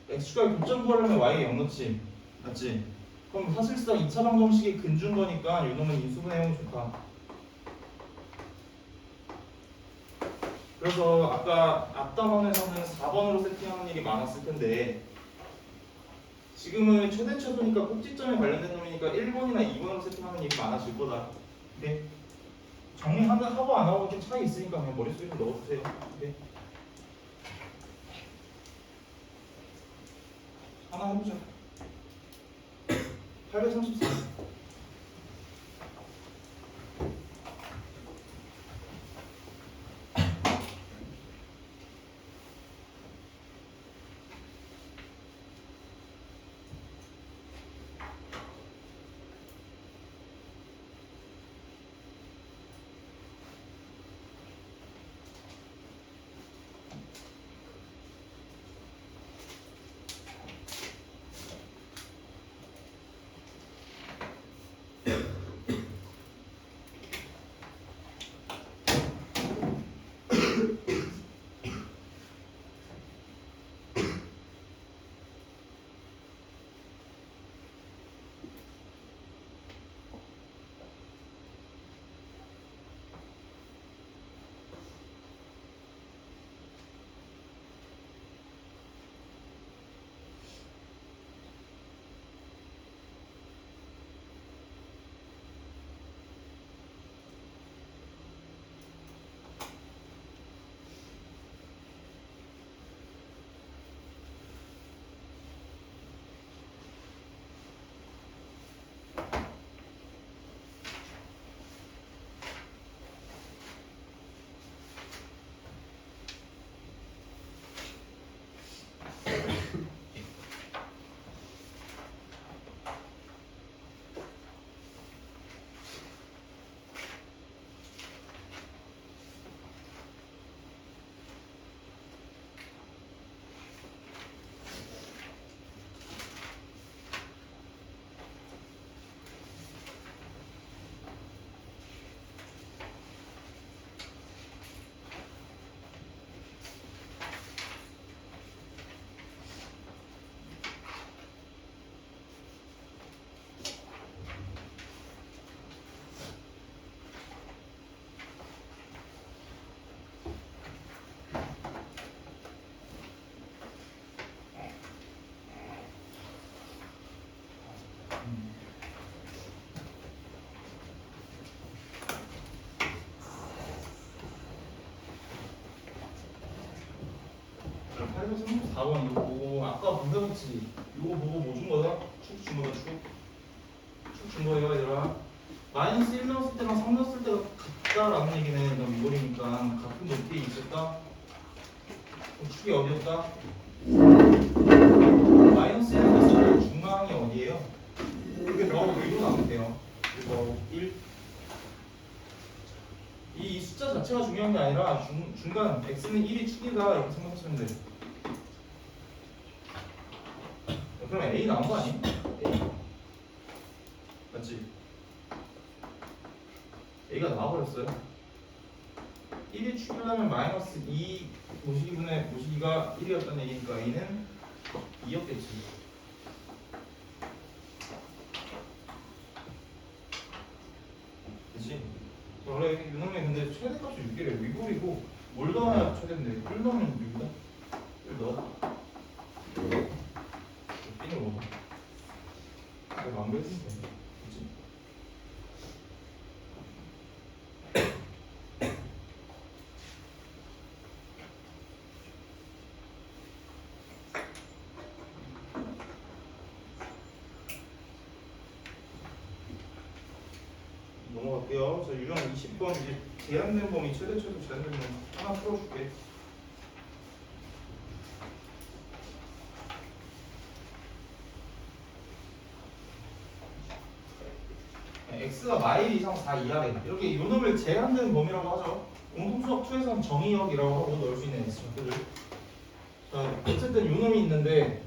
x축과의 교점 구하려면 y에 0 넣지. 맞지? 그럼 사실상 2차 방정식이 근준 거니까 요놈은 인수분해형이 좋다. 그래서 아까 앞 단원에서는 4번으로 세팅하는 일이 많았을 텐데 지금은 최대 최소니까 꼭지점에 관련된 놈이니까 1번이나 2번으로 세팅하는 일이 많아질 거다. 오케이? 정리하고 안 하고 좀 차이 있으니까 그냥 머릿속에 좀 넣어주세요. 오케이? 하나 해보자. 834. 834번 이거 보고 아까 분석했지. 이거 보고 뭐 준 거다? 축 준 거다. 축 준 거예요 얘들아. 마이너스 1 넣었을 때랑 3 넣었을 때가 같다라는 얘기는 그럼 이거니까 같은 높이에 있었다. 축이 어디였다? 마이너스 1 넣었을 때 중앙이 어디예요? 이렇게 더하고 1로 나오면 돼요. 그래서 1. 이 숫자 자체가 중요한 게 아니라 중간 x는 1이 축이다 이렇게 생각하시면 돼. 그럼 a 나온 거 아니? 맞지? a가 나와버렸어요. 1이 축이라면 마이너스 2 모시기분의 모시기가 1이었다는 얘기니까 a는 2였겠지. 그치? 원래 유놈이 근데 최대값이 6이래. 위골이고 뭘 넣어야 최대인데 1 넣으면 6이다? 1 넣어. B를 먹어. 내가 마무리해주면 돼. 그치? 넘어갈게요. 자, 유형 20번 이제 제한된 범위 최대 최소 제한된 범위 하나 풀어줄게. x가 마일 이상 4 이하래. 이렇게 요놈을 제한된 범위라고 하죠. 공통수학 2에서는 정의역이라고 하고 넣을 수 있는 x값들을. 자, 어쨌든 요놈이 있는데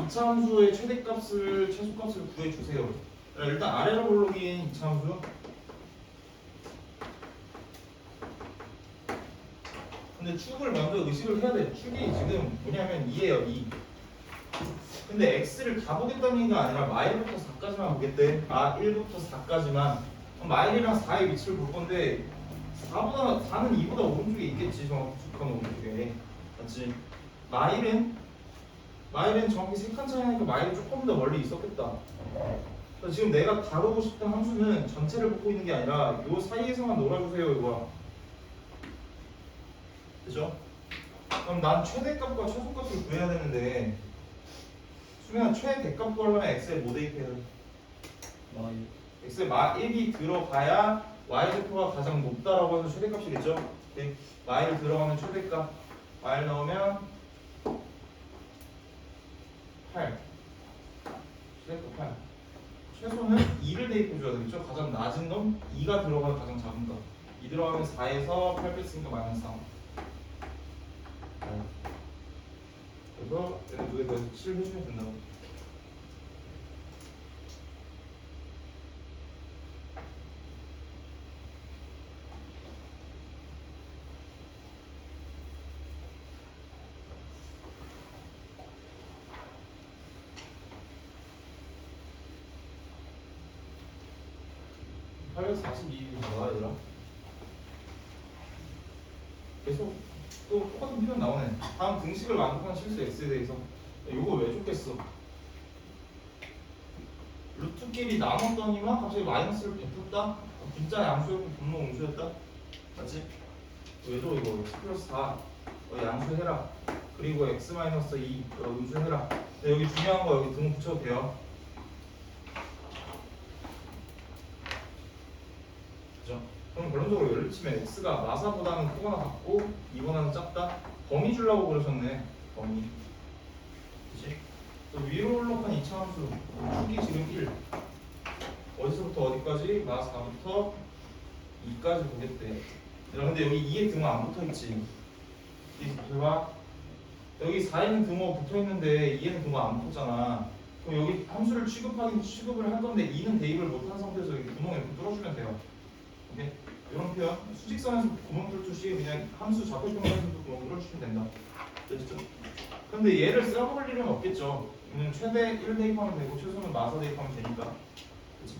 이차함수의 최대값을 최소값을 구해주세요. 자, 일단 아래로 볼록인 이차함수. 근데 축을 먼저 의식을 해야 돼. 축이 지금 뭐냐면 2예요, 2. 근데 x를 다 보겠다는 얘기가 아니라 마일부터 4까지만 보겠대. 1부터 4까지만. 마일이랑 4의 위치를 볼 건데 4는 2보다 오른쪽에 있겠지. 정확히 축한 오른쪽에. 맞지? 마일은 정확히 3칸 차이니까 마일이 조금 더 멀리 있었겠다. 그래서 지금 내가 다루고 싶은 함수는 전체를 보고 있는 게 아니라 요 사이에서만 놀아주세요 이거야. 그죠? 그럼 난 최대값과 최소값을 구해야 되는데 수명은 최대값 구하려면 x에 뭐 대입해야 돼? x에 1이 들어가야 y제표가 가장 높다라고 해서 최대값이겠죠? 네. y를 들어가면 최대값 y 넣으면 8 최대값 8 최소는 2를 대입해줘야 되겠죠? 가장 낮은 건 2가 들어가면 가장 작은 거 2 들어가면 4에서 8 뺐으니까 마이너스 3 그래서 얘는 두개 더해서 7 해주면 된다고. 그래서 42가 얘들아. 계속 또 똑같은 표현 나오네. 다음 등식을 만족하는 실수 x에 대해서 요거 왜 줬겠어? 루트끼리 나눴더니만 갑자기 마이너스를 베풀다? 분자 양수였고 분모 음수였다? 맞지? 왜 줘 이거? x 플러스 4 양수해라. 그리고 x 마이너스 2 음수해라. 근데 여기 중요한 거 여기 등호 붙여도 돼요. 그죠? 그럼 결론적으로 예를 치면 x가 마사보다는 크거나 같고 2보다는 작다? 범위 주려고 그러셨네. 범위. 그치? 또 위로 올라간 이차함수 축이 지금 1 어디서부터 어디까지? 마스 4부터 2까지 보겠대. 근데 여기 2의 등호 안 붙어있지. 봐봐. 여기 4에는 등호 붙어있는데 2에는 등호 안 붙었잖아. 그럼 여기 함수를 취급을 할 건데 2는 대입을 못한 상태에서 여기 구멍 이렇게 뚫어주면 돼요. 오케이? 이런 표현. 수직선에서 구멍 뚫듯이 그냥 함수 좌표평면에서도 구멍 뚫어주시면 된다. 됐죠? 근데 얘를 써먹을 일은 없겠죠. 얘는 최대 1 대입하면 되고 최소는 마사 대입하면 되니까. 그치?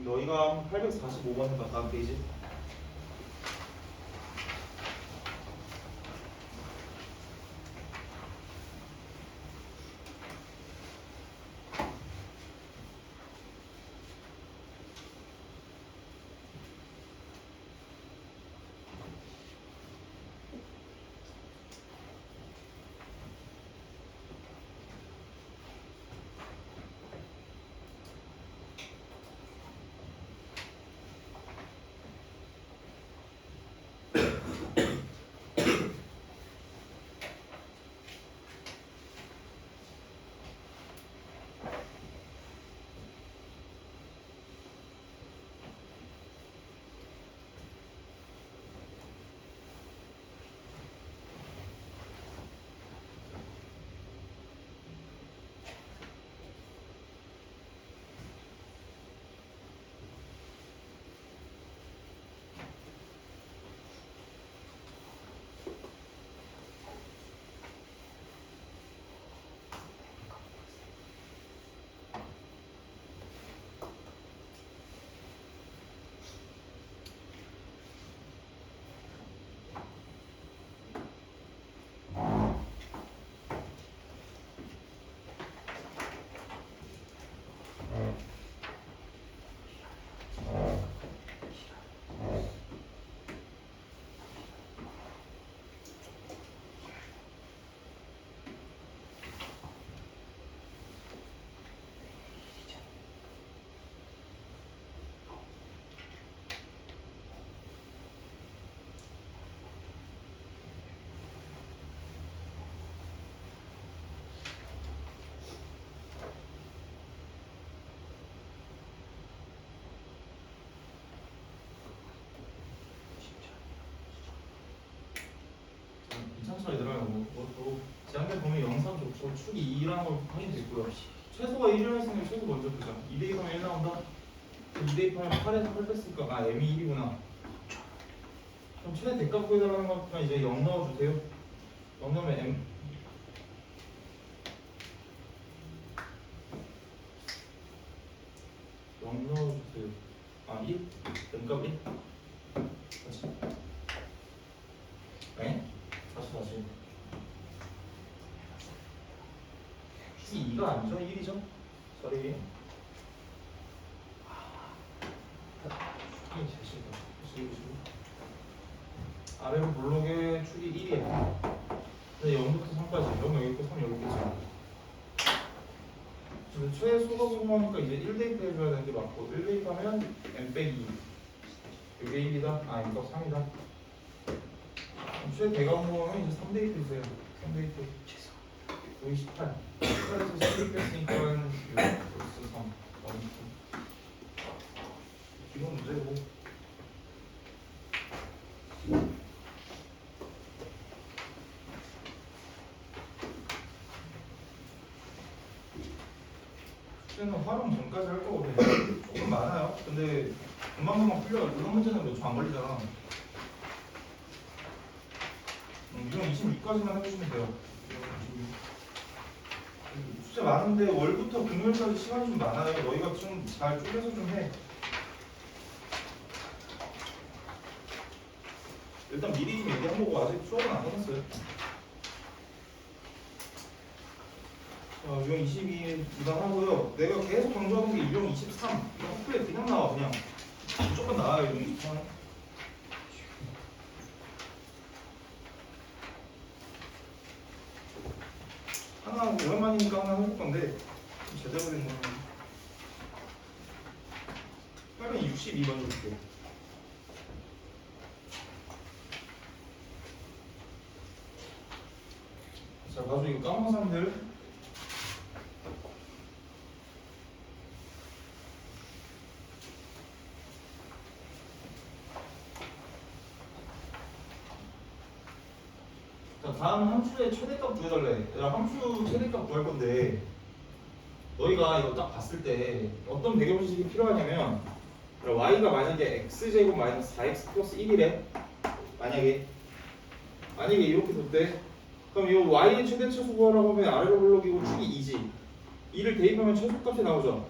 너희가 845번 해봐. 다음 페이지. 그것도 제한된 범위 영상 좋고 축이 2라는 걸 확인됐고요. 최소가 1이라 했으니까 최소 먼저 보자. 2 대입하면 1 나온다? 2 대입하면 8에서 8 뺐으니까 아 m이 1이구나. 그럼 최대 대값 구해달라는 거니까 이제 0 넣어주세요. 0 넣으면 m 0 넣어주세요. 아 1? m값 1? 다시 에? 다시 축이 2가 아니죠? 1이죠? sorry. 축이 제시다. 아래로 블록의 축이 1이야. 근데 0부터 3까지 0 여기 있고 3 여기 있겠죠. 그래서 최소가 궁금하니까 이제 1 대입 해줘야 되는 게 맞고 1 대입하면 m 빼기 2 이게 1이다? 아 m값 3이다. 최대 대가 궁금하면 이제 3 대입 해주세요. 3 대입 여기 18 18에서 3 대입했으니까 6 플러스 3 기본 문제고 숙제는 활용 전까지 할 거거든요. 조금 많아요. 근데 금방금방 풀려요. 이런 문제는 몇 초 안 걸리잖아. 이런 26까지만 해주시면 돼요. 숙제 많은데 월부터 금요일까지 시간이 좀 많아요. 너희가 좀 잘 쪼개서 좀 해. 일단 미리 좀 얘기한 거고 아직 수업은 안 끝났어요. 자, 유형 22 부담하고요. 내가 계속 강조하는 게 유형 23. 이거 학교에 그냥 나와 그냥. 무조건 나와요 유형 23. 하나 오랜만이니까 하나 해볼 건데 좀 제대로 된 거는 빨리 62 먼저 줄게요. 자, 나중에 이거 까먹은 사람들 자, 다음 함수의 최대값 구해달래. 야, 함수 최대값 구할 건데 너희가 이거 딱 봤을 때 어떤 배경 지식이 필요하냐면 y가 만약에 x제곱 마이너스 4x 플러스 1이래 만약에 이렇게 뒀대. 그럼 이 y의 최대 최소 구하라고 하면 아래로 블록이고 축이 2지 2를 대입하면 최소값이 나오죠.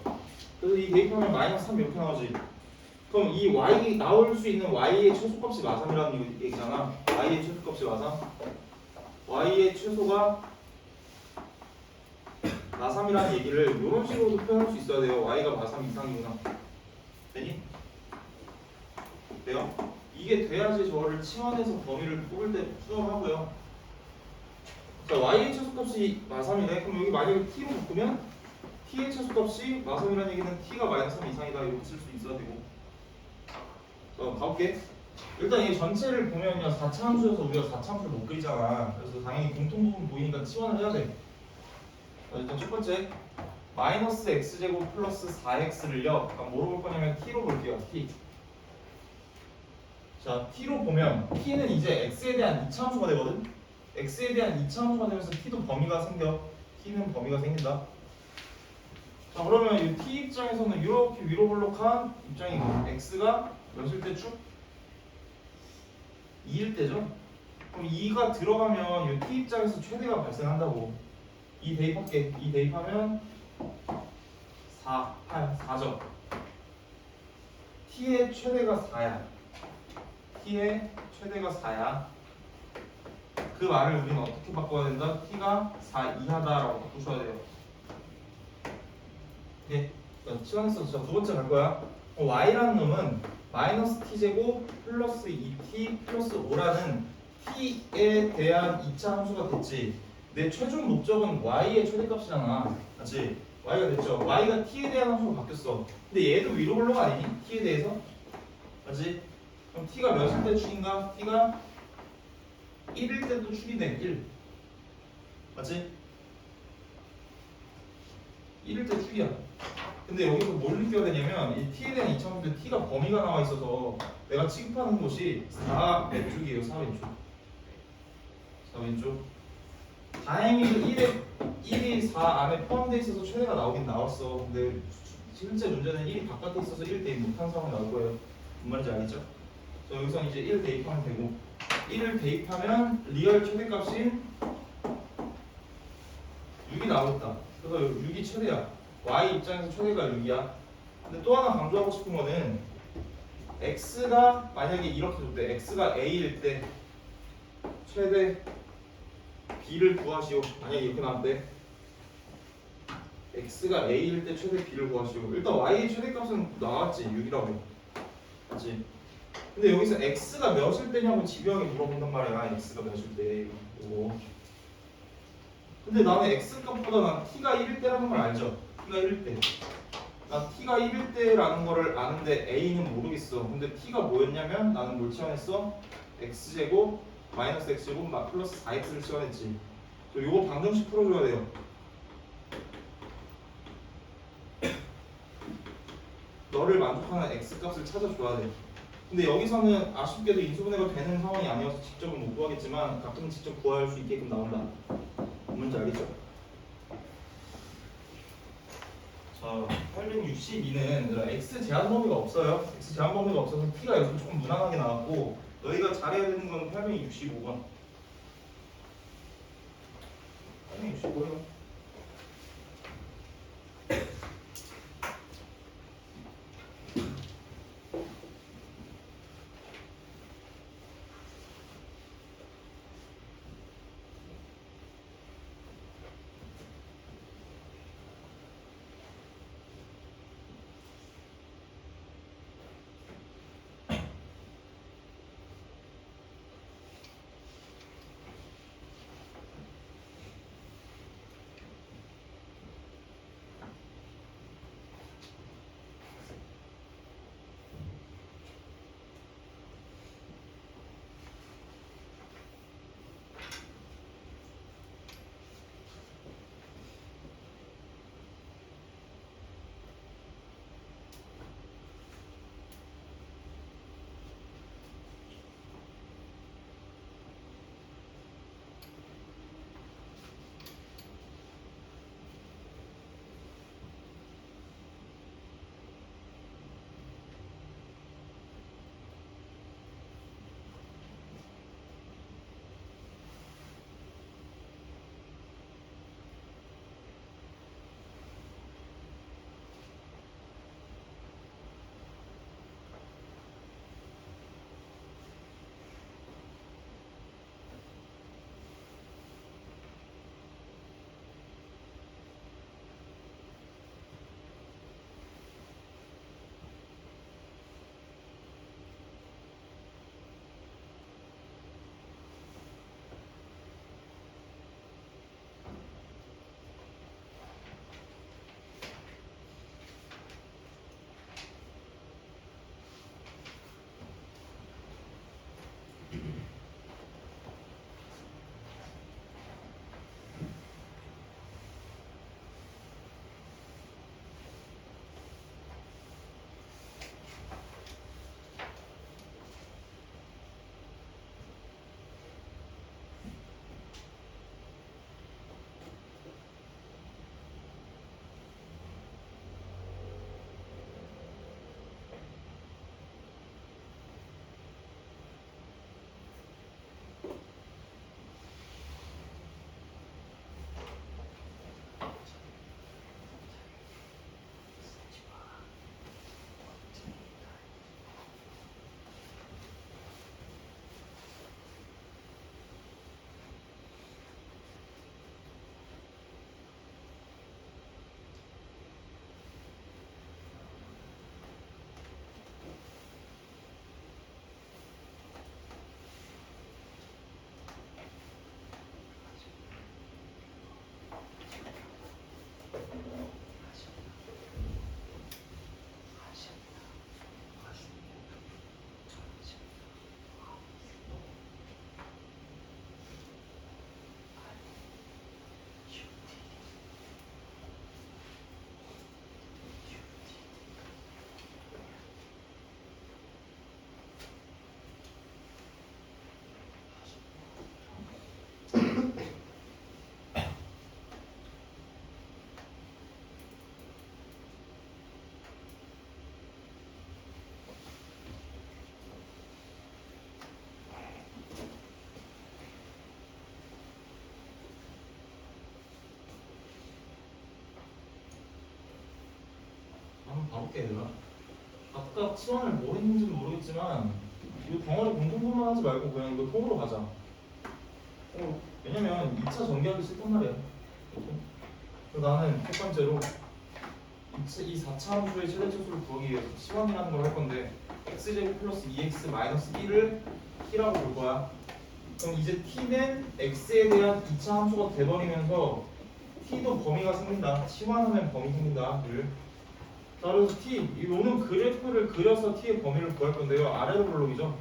그래서 이 대입하면 마이너스 3 이렇게 나오지. 그럼 이 y 나올 수 있는 y의 최소값이 마삼이라는 얘기잖아. y의 최소값이 마삼. y의 최소가 마삼이라는 얘기를 이런 식으로도 표현할 수 있어야 돼요. y가 마삼 이상이구나. 되니? 돼요? 이게 돼야지 저를 치환해서 범위를 뽑을 때 수정하고요. 자, y의 최소값이 마삼이네. 그럼 여기 만약에 t로 바꾸면 t의 최소값이 마삼이라는 얘기는 t가 마이너스 3 이상이다. 이렇게 쓸 수 있어야 되고. 자, 가볼게. 일단 이 전체를 보면요 4차 함수여서 우리가 4차 함수를 못 그리잖아. 그래서 당연히 공통 부분 보이니까 치환을 해야 돼. 자, 일단 첫 번째 마이너스 x제곱 플러스 4x를요 뭐로 볼 거냐면 t로 볼게요. t. 자, t로 보면 t는 이제 x에 대한 2차 함수가 되거든. x에 대한 2차 함수가 되면서 t도 범위가 생겨. t는 범위가 생긴다. 자, 그러면 이 t 입장에서는 이렇게 위로 블록한 입장이고 x가 몇일 때 쭉? 2일 때죠? 그럼 2가 들어가면 이 t 입장에서 최대가 발생한다고. 2 대입할게. 2 대입하면 4, 8, 4죠. t의 최대가 4야. t의 최대가 4야. 그 말을 우리는 어떻게 바꿔야 된다? t가 4 이하다라고 바꾸셔야 돼요. 네, 시간했어. 자, 두 번째 갈 거야. y라는 놈은 마이너스 t제곱 플러스 2t 플러스 5라는 t에 대한 2차 함수가 됐지. 내 최종 목적은 y의 최대값이잖아. 맞지? y가 됐죠. y가 t에 대한 함수가 바뀌었어. 근데 얘도 위로 블록 아니니? t에 대해서? 맞지? 그럼 t가 몇일 때 축인가? t가 1일 때도 축이네. 1. 맞지? 1일 때 축이야. 근데 여기서 뭘 느껴야 되냐면 이 t에 대한 2차 함수인데 t가 범위가 나와 있어서 내가 취급하는 곳이 4 왼쪽이에요. 4 왼쪽. 4 왼쪽. 다행히도 1이 4 안에 포함되어 있어서 최대가 나오긴 나왔어. 근데 실제 문제는 1이 바깥에 있어서 1 대입 못한 상황이 나올 거예요. 뭔 말인지 알겠죠? 자, 여기서 이제 1 대입하면 되고 1을 대입하면 리얼 최대값인 6이 나오겠다. 그래서 6이 최대야. y 입장에서 최대가 6이야. 근데 또 하나 강조하고 싶은 거는 x가 만약에 이렇게 줬대. x가 a일 때 최대 b를 구하시오. 만약에 이렇게 나왔대. x가 a일 때 최대 b를 구하시오. 일단 y의 최대값은 나왔지. 6이라고. 맞지? 근데 여기서 x가 몇일 때냐고 집요하게 물어본단 말이야. x가 몇일 때. 오. 근데 나는 x 값보다 난 t가 1일 때라는 걸 알죠? t가 1일 때. 나 t가 1일 때라는 거를 아는데 a는 모르겠어. 근데 t가 뭐였냐면 나는 뭘 치환했어? x제곱 마이너스 x제곱 플러스 4x를 치환했지. 저 요거 방정식 풀어줘야 돼요. 너를 만족하는 x 값을 찾아줘야 돼. 근데 여기서는 아쉽게도 인수분해가 되는 상황이 아니어서 직접은 못 구하겠지만 가끔 직접 구할 수 있게끔 나온다. 뭔지 알겠죠? 자, 862는 x 제한 범위가 없어요. x 제한 범위가 없어서 t가 여기서 조금 무난하게 나왔고 너희가 잘해야 되는 건 865번. 865요. 어떻게 해야 되나? 각각 치환을 뭐 했는지는 모르겠지만 이거 덩어리 공통분만 하지 말고 그냥 이거 통으로 가자. 왜냐면 2차 전개하기 싫단 말이야. 그래서 나는 첫 번째로 이 4차 함수의 최대차수를 구하기 위해서 치환이라는 걸 할 건데 x제곱 플러스 2x 마이너스 1을 t라고 볼 거야. 그럼 이제 t는 x에 대한 2차 함수가 돼버리면서 t도 범위가 생긴다. 치환하면 범위 생긴다. 자, 그래서 t, 이거는 그래프를 그려서 t의 범위를 구할 건데요. 아래로 블록이죠.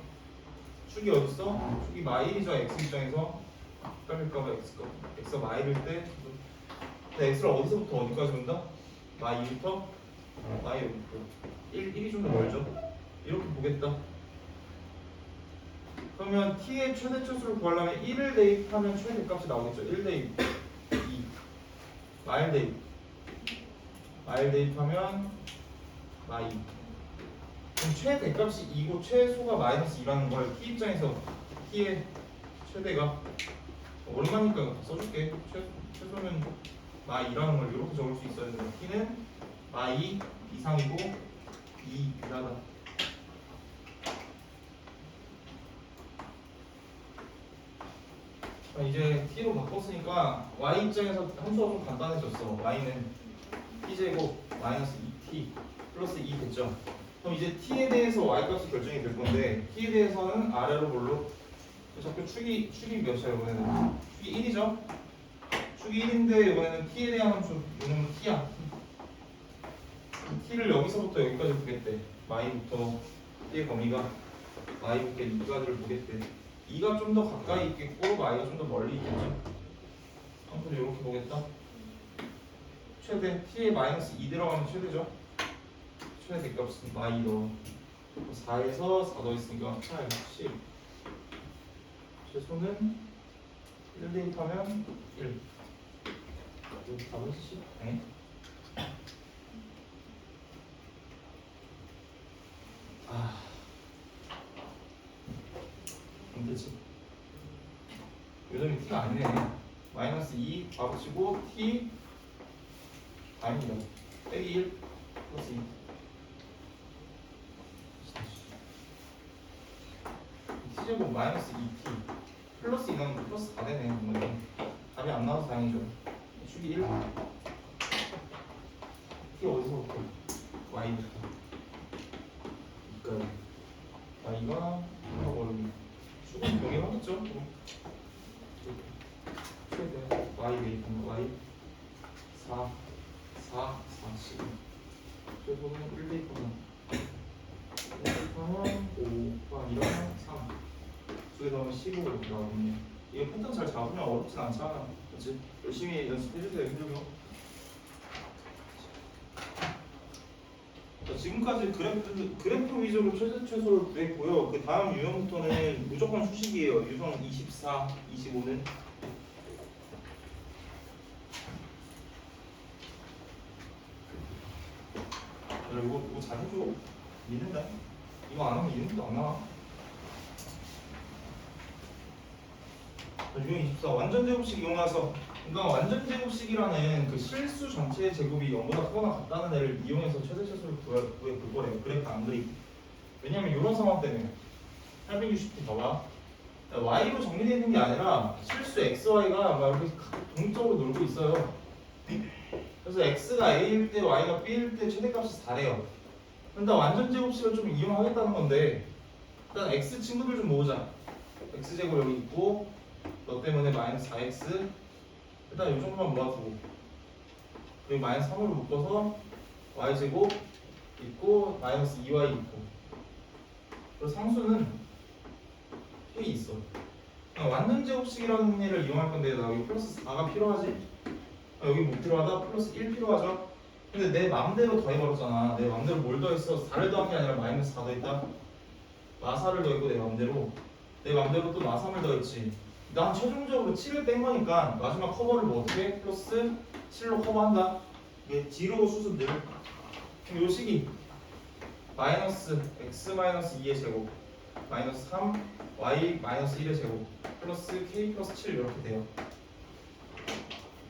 축이 어딨어? 축이 마일이죠. x 입장에서 헷갈릴까봐 x가 마일일 때 근데 x를 어디서부터 어디까지 본다? 마일부터 마일부터 1이 좀 더 멀죠. 이렇게 보겠다. 그러면 t의 최대차수를 구하려면 1을 대입하면 최대값이 나오겠죠. 1 대입 2 마일 대입 대입하면 마이. 그럼 최대값이 2고 최소가 마이너스 2라는 걸 t 입장에서 t의 최대가 오랜만이니까 써줄게. 최소는 마이라는 걸 이렇게 적을 수 있어야 돼요. t는 마이 이상이고 2 이하다. 이제 t로 바꿨으니까 y 입장에서 함수가 좀 간단해졌어. y는 t제곱 마이너스 2t 플러스 2 됐죠. 그럼 이제 t에 대해서 y 값이 결정이 될 건데 t에 대해서는 아래로 볼로 자꾸 축이 몇이야 이번에는 축이 1이죠. 축이 1인데 이번에는 t에 대한 함수 이거는 t야. t를 여기서부터 여기까지 보겠대. y부터 t의 범위가 y부터 2까지를 보겠대. 2가 좀 더 가까이 있겠고 y가 좀 더 멀리 있겠죠. 아무튼 이렇게 보겠다. 최대 t에 마이너스 2 들어가면 최대죠. 최대 값은 y 더 4에서 4 더했으니까 8, 10. 최소는 1 대입하면 1. 여기 답은 10. 네. 안 되지. 요점이 t가 아니네. 마이너스 2 바꾸시고 t 아닙니다. 빼기 1 플러스 2. t제곱 마이너스 2t 플러스 2는 플러스 4 되네. 답이 안 나와서 다행이죠. 축이 1 t 어디서부터? y부터. 그러니까 y가 얼음 축은 병행하겠죠. 최대 y 대입하면 y 4 10 최소는 1 대입하면 5가 3 두개 더하면 15 이렇게 나오거든요. 이거 패턴 잘 잡으면 어렵진 않잖아. 그치? 열심히 연습해주세요. 힘들고. 지금까지 그래프 위주로 최소를 구했고요. 그 다음 유형부터는 무조건 수식이에요. 유형 24, 25는 이거 잘 해줘. 믿는다. 이거 안 하면 이름도 안 나와. 유형 24 완전 제곱식 이용해서 그러니까 완전 제곱식이라는 그 실수 전체의 제곱이 0보다 크거나 같다는 애를 이용해서 최대 최소를 구해 그거래요. 그래프 안 그리기. 왜냐면 이런 상황 때문에 860도 봐봐. y로 정리되어 있는 게 아니라 실수 xy가 막 이렇게 독립적으로 놀고 있어요. 그래서 x가 a일 때 y가 b일 때 최대값이 4래요. 근데 완전 제곱식을 좀 이용하겠다는 건데 일단 x 친구들 좀 모으자. x제곱 여기 있고 너 때문에 마이너스 4x 일단 이 정도만 모아두고 그리고 마이너스 3으로 묶어서 y제곱 있고 마이너스 2y 있고 그리고 상수는 K 있어. 완전 제곱식이라는 얘를 이용할 건데 나 여기 플러스 4가 필요하지? 여기 못 필요하다? 플러스 1 필요하죠? 근데 내 맘대로 더해버렸잖아. 내 맘대로 뭘 더했어? 4를 더한 게 아니라 마이너스 4 더했다? 마4를 더했고 내 맘대로 또 마3을 더했지. 난 최종적으로 7을 뺀 거니까 마지막 커버를 뭐 어떻게 해? 플러스 7로 커버한다. 이게 뒤로 수순들. 그럼 요 식이 마이너스 x 마이너스 2의 제곱 마이너스 3 y 마이너스 1의 제곱 플러스 k 플러스 7 이렇게 돼요.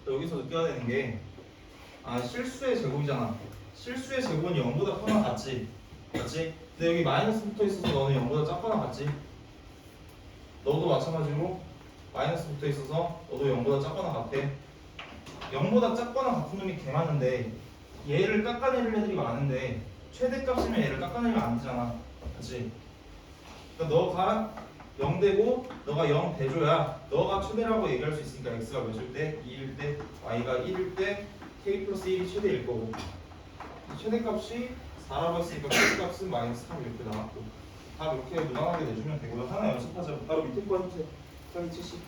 여기서 느껴야 되는 게 실수의 제곱이잖아. 실수의 제곱은 0보다 크거나 같지? 맞지? 근데 여기 마이너스 붙어 있어서 너는 0보다 작거나 같지? 너도 마찬가지로 마이너스 붙어 있어서 너도 0보다 작거나 같아. 0보다 작거나 같은 놈이 개 많은데 얘를 깎아내릴 애들이 많은데 최대값이면 얘를 깎아내리면 안 되잖아. 맞지? 그러니까 너가 0 되고 너가 0 대줘야 너가 최대라고 얘기할 수 있으니까 x가 몇일 때? 2일 때, y가 1일 때 k 플러스 1이 최대일 거고 최대값이 4라고 했으니까 최대값은 마이너스 3 이렇게 나왔고 다 이렇게 무난하게 내주면 되고요. 하나 연습하자. 바로 밑에 거 해주세요. 여기 70.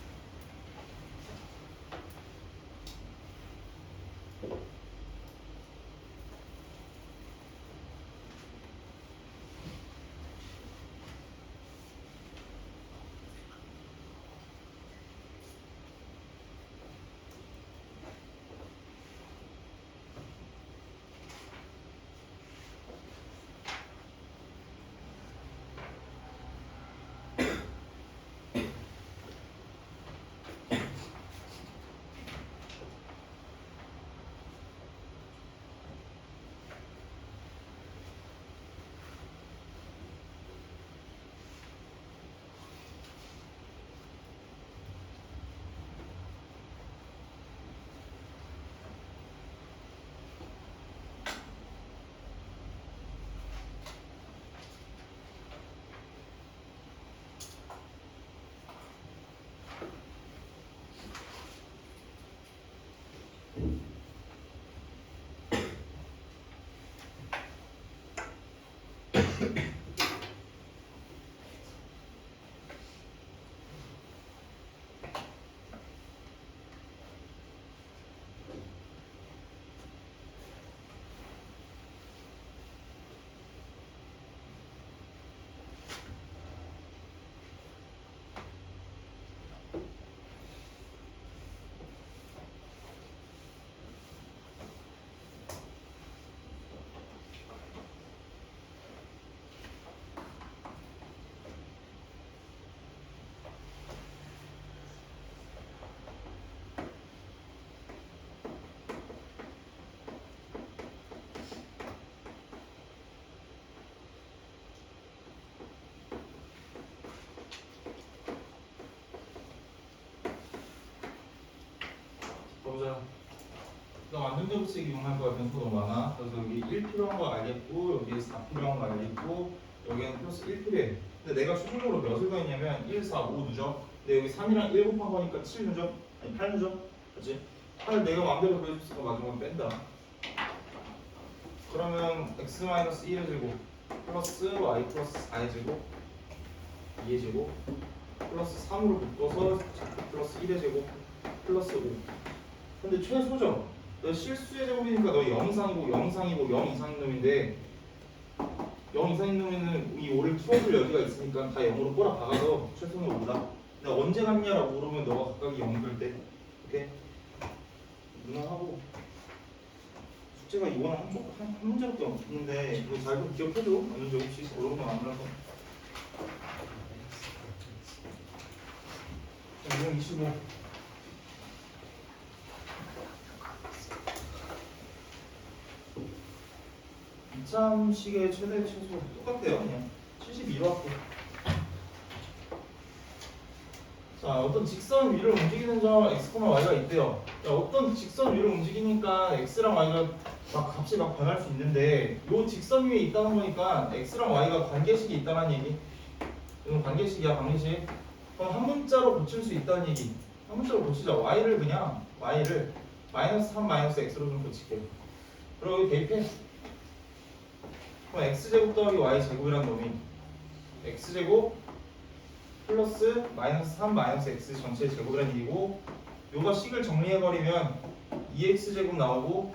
보자. 나 완전 제곱식 이용할 거야. 변수가 너무 많아. 그래서 여기 1 필요한 거 알겠고 여기 4 필요한 거 알겠고 여기는 플러스 1 필요해. 근데 내가 최종적으로 몇을 더했냐면 1, 4, 5 누적. 근데 여기 3이랑 1 곱한 거니까 7 누적. 아니 8 누적. 그렇지? 8 내가 마음대로 구해줬으니까 마지막에 뺀다. 그러면 x-1의 제곱 플러스 y 플러스 4의 제곱 2의 제곱 플러스 3으로 묶어서 플러스 1의 제곱 플러스 5. 근데 최소죠. 너 실수의 제곱이니까 너 0 이상이고 0 이상이고 0 이상인 놈인데 0 이상인 놈에는 이 5를 키워줄 여지가 있으니까 다 0으로 꼬라 박아서 최소는 5다. 근데 언제 갔냐라고 물으면 너가 각각이 0이 될 때. 오케이? 무난하고 숙제가 이거는 한 문제밖에 없는데 이거 잘 좀 기억해줘. 완전 제곱식 어려운 건 아니라서. 225. 이참식의 최대 최소 똑같아요. 그냥 72로 할게. 자, 어떤 직선 위를 움직이는 점 x, y가 있대요. 자, 어떤 직선 위를 움직이니까 x랑 y가 막 값이 막 변할 수 있는데 요 직선 위에 있다는 거니까 x랑 y가 관계식이 있다는 얘기. 이건 관계식이야, 관계식. 그럼 한 문자로 고칠 수 있다는 얘기. 한 문자로 고치자. y를 그냥 y를 마이너스 3 마이너스 x로 좀 고칠게요. 그리고 여기 대입해. 그럼 x제곱 더하기 y제곱이란 놈이 x제곱 플러스 마이너스 3 마이너스 x 전체의 제곱이란 얘기고 요가 식을 정리해버리면 2x제곱 나오고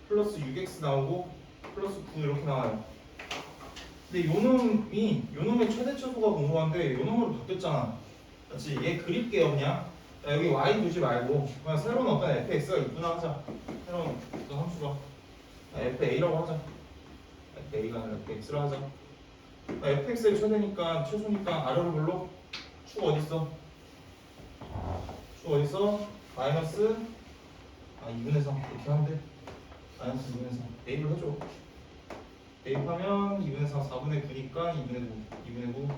플러스 6x 나오고 플러스 9 이렇게 나와요. 근데 요 놈의 최대차수가 궁금한데 요 놈으로 바뀌었잖아. 그렇지? 얘 그릴게요 그냥. 자, 여기 y 두지 말고 그냥 새로운 어떤 fx가 있구나 하자. 새로운 어떤 함수가 fa라고 하자. fa가 아니라 fx라 하자. fx의 최대니까 최소니까 아래로 불러. 축 어딨어? 축 어딨어? 마이너스 2분의 3 이렇게 하는데 마이너스 2분의 3 대입을 해줘. 대입하면 2분의 3 4분의 9니까 2분의 9 2분의 9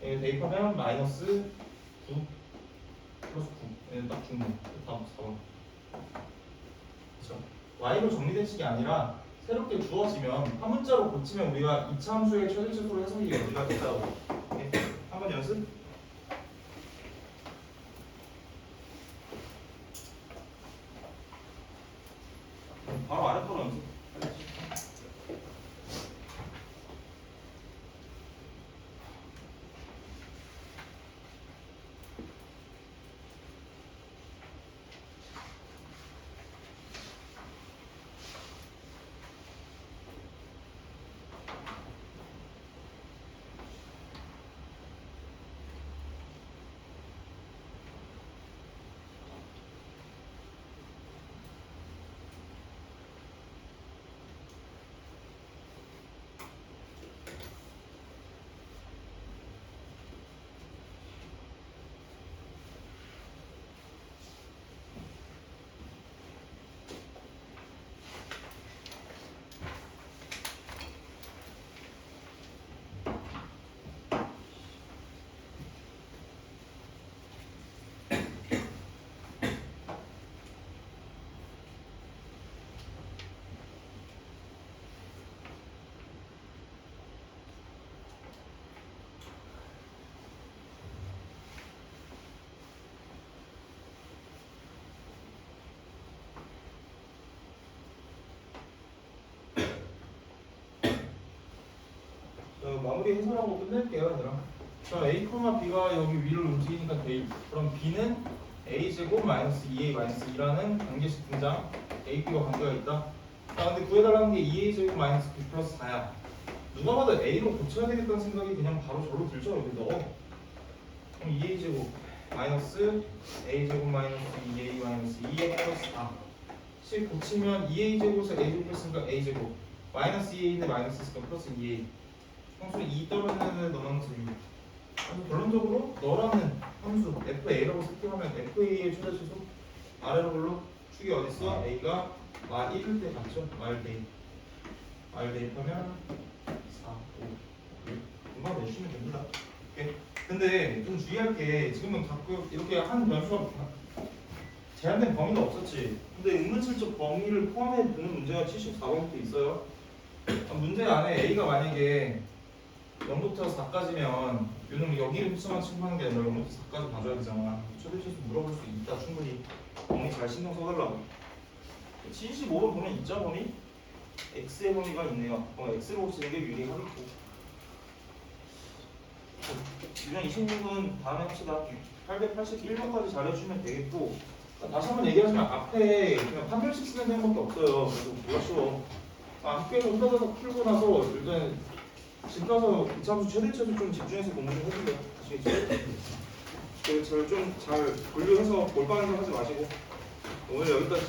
대입하면 마이너스 9 플러스 9 얘는 딱 중간 답 4번. 그렇죠. y로 정리된 식이 아니라 새롭게 주어지면 한 문자로 고치면 우리가 이차 함수의 최대치수로 해석이 여지가 된다고. 한번 연습. 바로 아래 거로 연습. 마무리 해설하고 끝낼게요, 얘들아. 자, a, b가 여기 위를 움직이니까 대입. 그럼 b는 a제곱 마이너스 2a 마이너스 2라는 관계식 등장. a, b가 관계가 있다. 자, 근데 구해달라는 게 2a제곱 마이너스 b 플러스 4야. 누가 봐도 a로 고쳐야 되겠다는 생각이 그냥 바로 저로 들죠, 여기 넣어. 그럼 2a제곱 마이너스 a제곱 마이너스 2a 마이너스 2a 플러스 4. 식 고치면 2a제곱에서 a제곱 했으니까 a제곱. 마이너스 2a인데 마이너스 있으니까 플러스 2a. 함수 2 떨어지는 애를 넣는 수입니다. 그래서 결론적으로 너라는 함수 FA라고設定하면 FA의 최대치수 아래로 올라 축이 어딨어? A가 마 1일 때 같죠? 말 대입하면 4, 5, 6 금방 내주시면 됩니다. 오케이? 근데 좀 주의할 게 지금은 가끔 이렇게 한 변수가 제한된 범위가 없었지. 근데 의문실적 범위를 포함해 두는 문제가 74번부터 있어요. 문제 안에 A가 만약에 0부터 4까지면 요즘 여기를 흡수만 친구하는 게 아니라 0부터 4까지 봐줘야 되잖아. 최대치수 물어볼 수 있다 충분히. 범위 잘 신경 써달라고. 75번 보면 있죠 범위? X의 범위가 있네요. X로 고치는 게 유리하겠고. 유형 26은 다음에 합시다. 881번까지 잘해주면 되겠고. 다시 한번 얘기하지만 앞에 그냥 판별식 쓰는 행밖에 없어요. 그래서 뭐가 쉬워. 학교에서 혼자서 풀고 나서 일단 집 가서 이차함수 최대치수 좀 집중해서 공부 좀 해주세요. 아시겠죠? 저를 좀 잘 분류해서 몰빵해서 하지 마시고 오늘 여기까지.